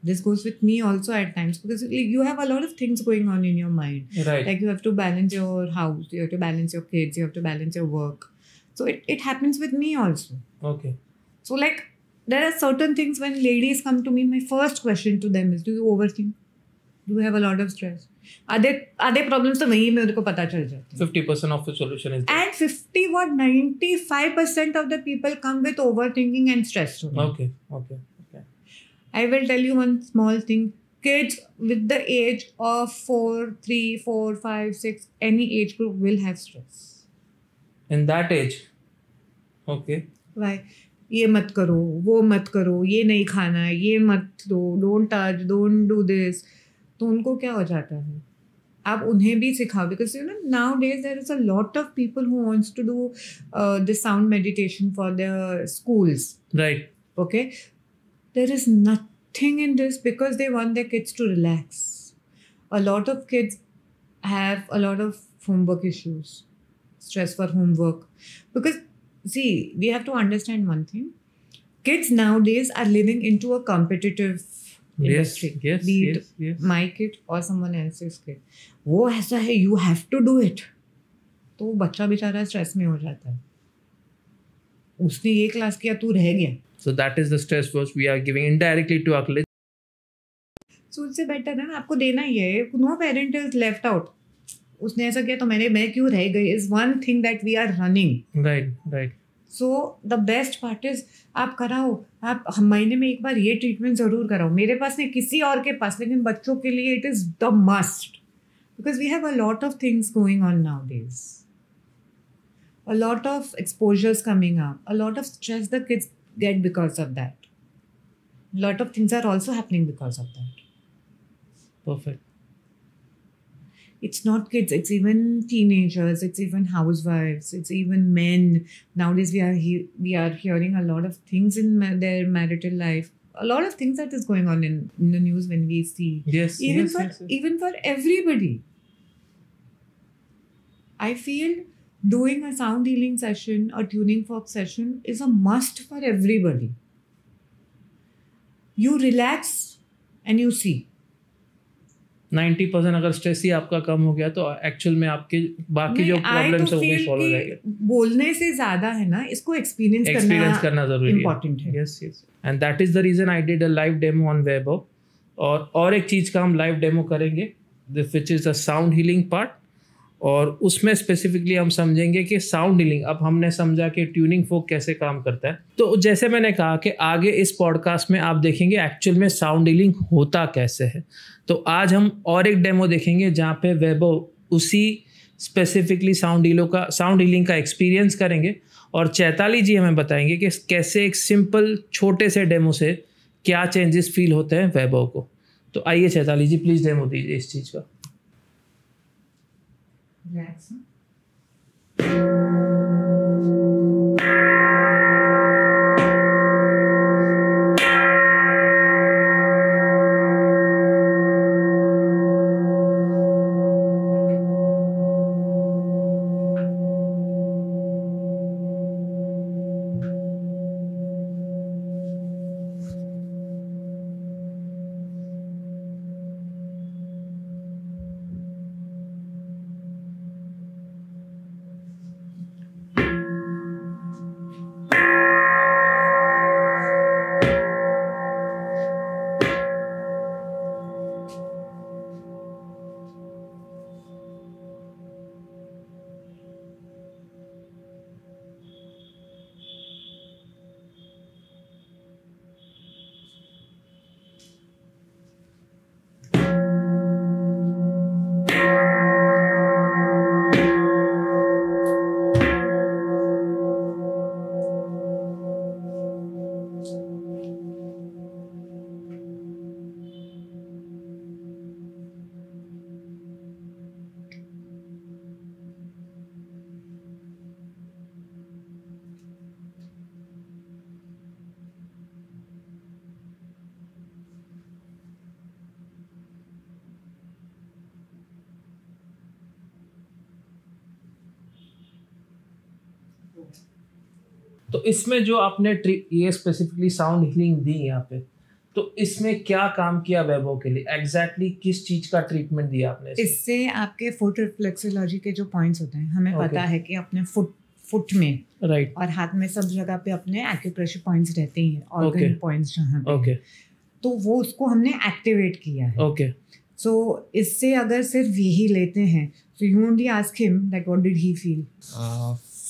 This goes with me also at times, because you have a lot of things going on in your mind. Right, Like you have to balance your house, you have to balance your kids, you have to balance your work. So it happens with me also. Okay, So like there are certain things when ladies come to me, my first question to them is, do you overthink? Do you have a lot of stress? आधे problems तो वहीं मेरे को पता चल जाते हैं। 50% of the solution is there. And 95% of the people come with overthinking and stress to me. Okay, okay, okay. I will tell you one small thing. Kids with the age of 4, 3, 4, 5, 6, any age group will have stress. In that age, okay, Why? ये मत करो, वो मत करो, ये नहीं खाना है, ये मत दो, don't touch, don't do this, तो उनको क्या हो जाता है, आप उन्हें भी सिखाओ. Because you know nowadays there is a lot of people who wants to do this sound meditation for their schools. Right. Okay, there is nothing in this because they want their kids to relax. A lot of kids have a lot of homework issues, stress for homework. Because, see, we have to understand one thing. Kids nowadays are living into a competitive industry. Yes, be yes, it yes. my kid or someone else's kid. वो ऐसा है, you have to do it. तो बच्चा बेचारा stress में हो जाता है. उसने ये क्लास किया, तू रह गया. So that is the stress which we are giving indirectly to our kids. So उससे बेटर है ना, आपको देना ही है. No parent is left out. उसने ऐसा किया तो मैं क्यों रह गई, is one thing that we are running. Right, right. So the best part is आप कराओ, आप महीने में एक बार ये ट्रीटमेंट ज़रूर कराओ. मेरे पास नहीं, किसी और के पास, लेकिन बच्चों के लिए it is the must. Because we have a lot of things going on nowadays. A lot of exposures coming up. A lot of stress the kids get because of that. A lot of things are also happening because of that. Perfect. It's not kids, it's even teenagers, it's even housewives, it's even men. Nowadays we are hearing a lot of things in their marital life. A lot of things that is going on in the news when we see. Yes, yes. Even for everybody. I feel doing a sound healing session, a tuning fork session is a must for everybody. You relax and you see. 90% अगर stress ही आपका कम हो गया तो actual में आपके बाकी जो problems है वो भी सॉल्व हो जाएंगे. बोलने से ज्यादा है ना, इसको एक्सपीरियंस करना जरूरी इम्पोर्टेंट है. Yes yes. And that is the reason I did a live demo on webo. और एक चीज का हम लाइव डेमो करेंगे which is the sound healing part. और उसमें स्पेसिफिकली हम समझेंगे कि साउंड हीलिंग, अब हमने समझा कि ट्यूनिंग फोक कैसे काम करता है. तो जैसे मैंने कहा कि आगे इस पॉडकास्ट में आप देखेंगे एक्चुअल में साउंड हीलिंग होता कैसे है. तो आज हम और एक डेमो देखेंगे जहाँ पे वेबो उसी स्पेसिफिकली साउंड हीलिंग का एक्सपीरियंस करेंगे. और चैताली जी हमें बताएंगे कि कैसे एक सिंपल छोटे से डेमो से क्या चेंजेस फील होते हैं वेबो को. तो आइए चैताली जी, प्लीज़ डेमो दीजिए इस चीज़ का. Relax. तो इसमें जो आपने ये स्पेसिफिकली साउंड हीलिंग दी यहाँ पे, तो इसमें क्या काम किया वेबो के लिए, एग्जैक्टली किस चीज का ट्रीटमेंट दिया आपने इससे आपके फुट रिफ्लेक्सोलॉजी के जो पॉइंट्स होते हैं, हमें पता है कि अपने फुट में राइट और हाथ में सब जगह पे अपने एक्यूप्रेशर पॉइंट्स रहते हैं, ऑर्गन पॉइंट्स जहाँ पे तो वो उसको हमने एक्टिवेट किया है. ओके. सो इससे अगर सिर्फ यही लेते हैं तो you only ask him that what did he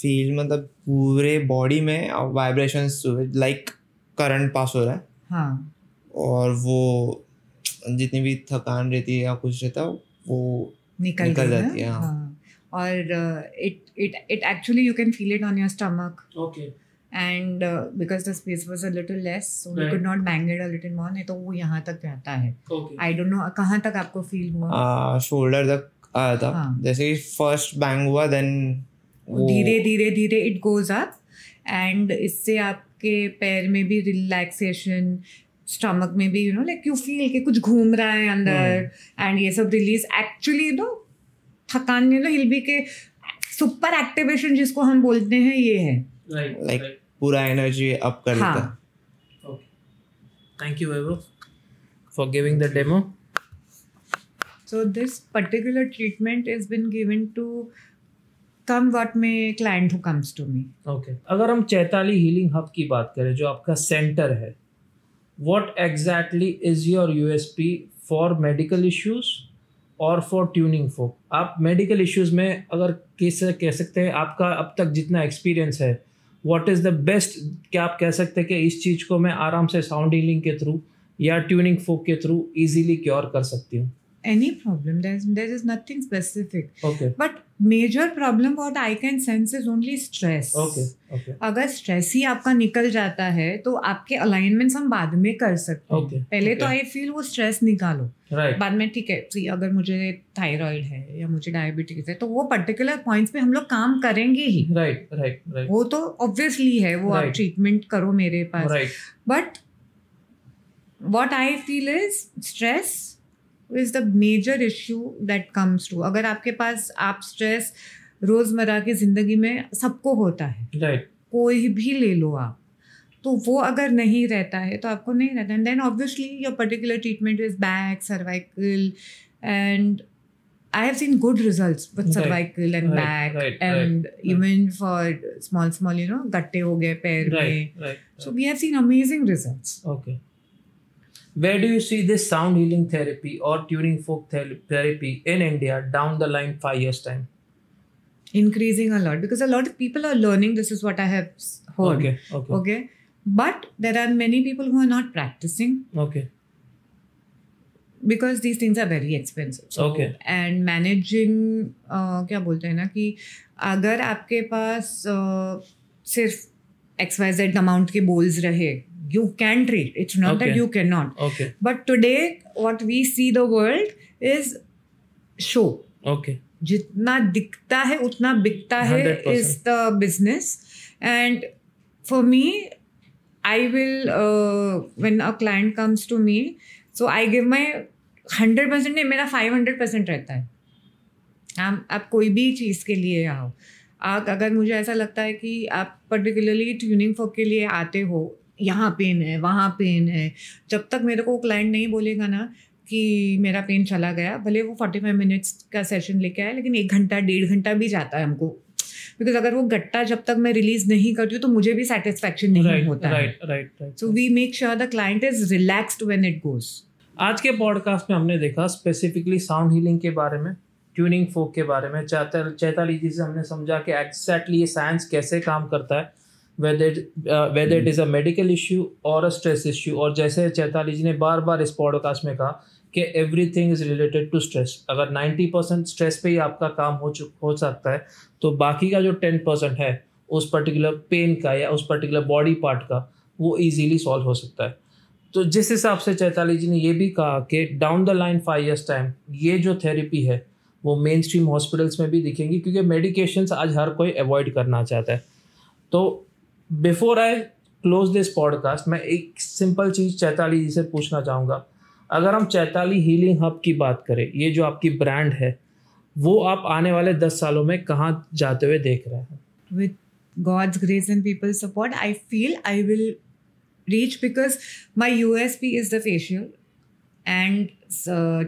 feel मतलब पूरे बॉडी में वाइब्रेशंस लाइक करंट पास हो रहा है. हाँ. और वो जितनी भी थकान रहती है या कुछ रहता है वो निकल जाती है. हाँ. और it actually you can feel it on your stomach. Okay. and because the space was a little less, so we could not bang it a little more. नहीं तो वो यहाँ तक जाता है. I don't know कहाँ तक आपको feel हुआ? शोल्डर तक आया था. जैसे ही फर्स्ट बैंग हुआ देन धीरे धीरे धीरे it goes up, and इससे आपके पैर में भी रिलैक्सेशन, स्टमक में भी like you feel कि कुछ घूम रहा है अंदर, and ये सब रिलीज एक्चुअली थकान हिलबी के सुपर एक्टिवेशन जिसको हम बोलते हैं ये है. लाइक पूरा एनर्जी अप कर देता है. Thank you Vaibhav for giving the demo. So this particular treatment has been given to come what may client who comes to me. Okay. अगर हम चैताली हीलिंग हब की बात करें जो आपका सेंटर है, what exactly is your USP for medical issues और for tuning folk? आप मेडिकल इश्यूज में अगर कैसे कह सकते हैं आपका अब तक जितना एक्सपीरियंस है, what is the best, क्या आप कह सकते हैं कि इस चीज़ को मैं आराम से साउंड हीलिंग के थ्रू या ट्यूनिंग फोक के थ्रू इजीली क्योर कर सकती हूँ? Any problem, there is nothing specific. Okay. But major problem what I can sense is only stress. Okay. अगर स्ट्रेस ही आपका निकल जाता है तो आपके अलाइनमेंट्स हम बाद में कर सकते हैं. पहले तो आई फील वो स्ट्रेस निकालो. बाद में ठीक है, अगर मुझे थायराइड है या मुझे डायबिटीज है तो वो पर्टिकुलर पॉइंट्स पे हम लोग काम करेंगे ही. राइट. वो तो ऑब्वियसली है, वो आप ट्रीटमेंट करो मेरे पास. But what I feel is stress is the major issue that comes to. अगर आपके पास आप स्ट्रेस रोज़मर्रा की ज़िंदगी में सबको होता है, right. कोई भी ले लो आप, तो वो अगर नहीं रहता है तो आपको नहीं रहता. And then obviously your particular treatment is back, cervical, and I have seen good results with cervical and back, and even for small गट्टे हो गए पैर में. So we have seen amazing results. Okay. Where do you see this sound healing therapy or tuning folk therapy in India down the line 5 years time? Increasing a lot, because a lot of people are learning. This is what I have heard. Okay. But there are many people who are not practicing. Okay. Because these things are very expensive. So, okay. And managing, क्या बोलते हैं ना कि अगर आपके पास सिर्फ XYZ amount के bowls रहे, you can treat. It's not that you cannot. Okay. But today, what we see the world is show. Okay. जितना दिखता है उतना बिकता है 100%. is the business. And for me, I will when a client comes to me, so I give my 100%. नहीं, मेरा 500% रहता है. आप कोई भी चीज़ के लिए आओ. अगर मुझे ऐसा लगता है कि आप पर्टिकुलरली ट्यूनिंग फोक के लिए आते हो, यहाँ पेन है, वहाँ पेन है, जब तक मेरे को क्लाइंट नहीं बोलेगा ना कि मेरा पेन चला गया, भले वो 45 मिनट्स का सेशन लेके आए, लेकिन 1 घंटा 1.5 घंटा भी जाता है हमको. बिकॉज अगर वो गट्टा जब तक मैं रिलीज नहीं करती हूँ तो मुझे भी सेटिस्फैक्शन नहीं होता है. Right. So we make sure the client is relaxed when it goes. आज के पॉडकास्ट में हमने देखा स्पेसिफिकली साउंड हीलिंग के बारे में, ट्यूनिंग फोक के बारे में. चैताली जी से हमने समझा कि एग्जैक्टली ये साइंस कैसे काम करता है, whether it is a medical issue or a stress issue. और जैसे चैताली जी ने बार बार इस पॉडकास्ट में कहा कि everything is related to stress. अगर 90% स्ट्रेस पे ही आपका काम हो सकता है तो बाकी का जो 10% है उस पर्टिकुलर पेन का या उस पर्टिकुलर बॉडी पार्ट का वो इजीली सॉल्व हो सकता है. तो जिस हिसाब से चैताली जी ने ये भी कहा कि down the line 5 years time ये जो थेरेपी है वो मेन स्ट्रीम हॉस्पिटल्स में भी दिखेंगी, क्योंकि मेडिकेशंस आज हर कोई अवॉइड करना चाहता है. तो before I close this podcast मैं एक सिंपल चीज़ चैताली जी से पूछना चाहूँगा. अगर हम चैताली हीलिंग हब की बात करें, ये जो आपकी ब्रांड है वो आप आने वाले 10 सालों में कहाँ जाते हुए देख रहे हैं? With God's grace and people's support, I feel I will reach, because my USP is the facial and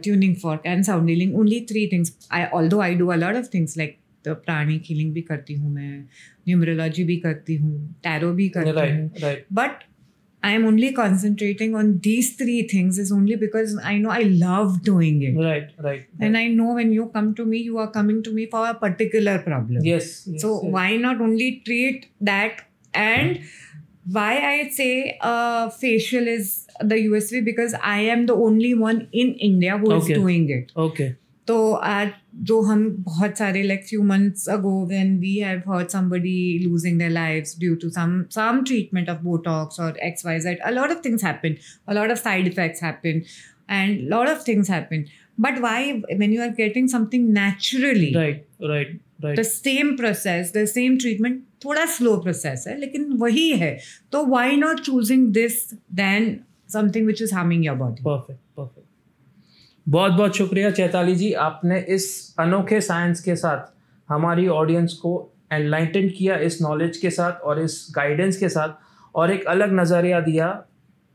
tuning fork and sound healing. Only 3 things. Although I do a lot of things like the pranic healing भी करती हूँ मैं, numerology भी करती हूँ, tarot भी करती हूँ. But I am only concentrating on these 3 things is only because I know I love doing it. Right. And I know when you come to me, you are coming to me for a particular problem. Yes. So why not only treat that? And why I say facial is the USP, because I am the only one in India who is doing it. Okay. तो आज जो हम बहुत सारे like few months ago when we have heard somebody losing their lives due to some treatment of Botox or XYZ, a lot of things happen, a lot of side effects happen, and a lot of things happen. But why, when you are getting something naturally, right, the same process, the same treatment, थोड़ा slow process है लेकिन वही है, तो why not choosing this than something which is harming your body? perfect. बहुत बहुत शुक्रिया चैताली जी, आपने इस अनोखे साइंस के साथ हमारी ऑडियंस को एनलाइटन किया इस नॉलेज के साथ और इस गाइडेंस के साथ, और एक अलग नज़रिया दिया,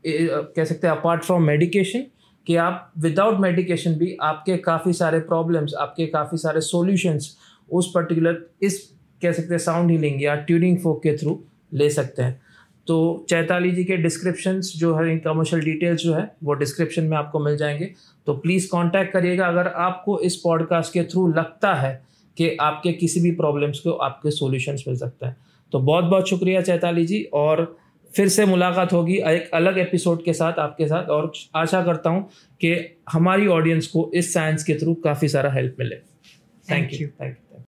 कह सकते हैं अपार्ट फ्रॉम मेडिकेशन, कि आप विदाउट मेडिकेशन भी आपके काफ़ी सारे प्रॉब्लम्स, आपके काफ़ी सारे सॉल्यूशंस उस पर्टिकुलर इस कह सकते हैं साउंड हीलिंग या ट्यूनिंग फोक के थ्रू ले सकते हैं। तो चैताली जी के डिस्क्रिप्शंस जो है, कमर्शियल डिटेल्स जो है वो डिस्क्रिप्शन में आपको मिल जाएंगे, तो प्लीज़ कांटेक्ट करिएगा अगर आपको इस पॉडकास्ट के थ्रू लगता है कि आपके किसी भी प्रॉब्लम्स को आपके सॉल्यूशंस मिल सकता है। तो बहुत बहुत शुक्रिया चैताली जी, और फिर से मुलाकात होगी एक अलग एपिसोड के साथ आपके साथ, और आशा करता हूँ कि हमारी ऑडियंस को इस साइंस के थ्रू काफ़ी सारा हेल्प मिले। Thank you.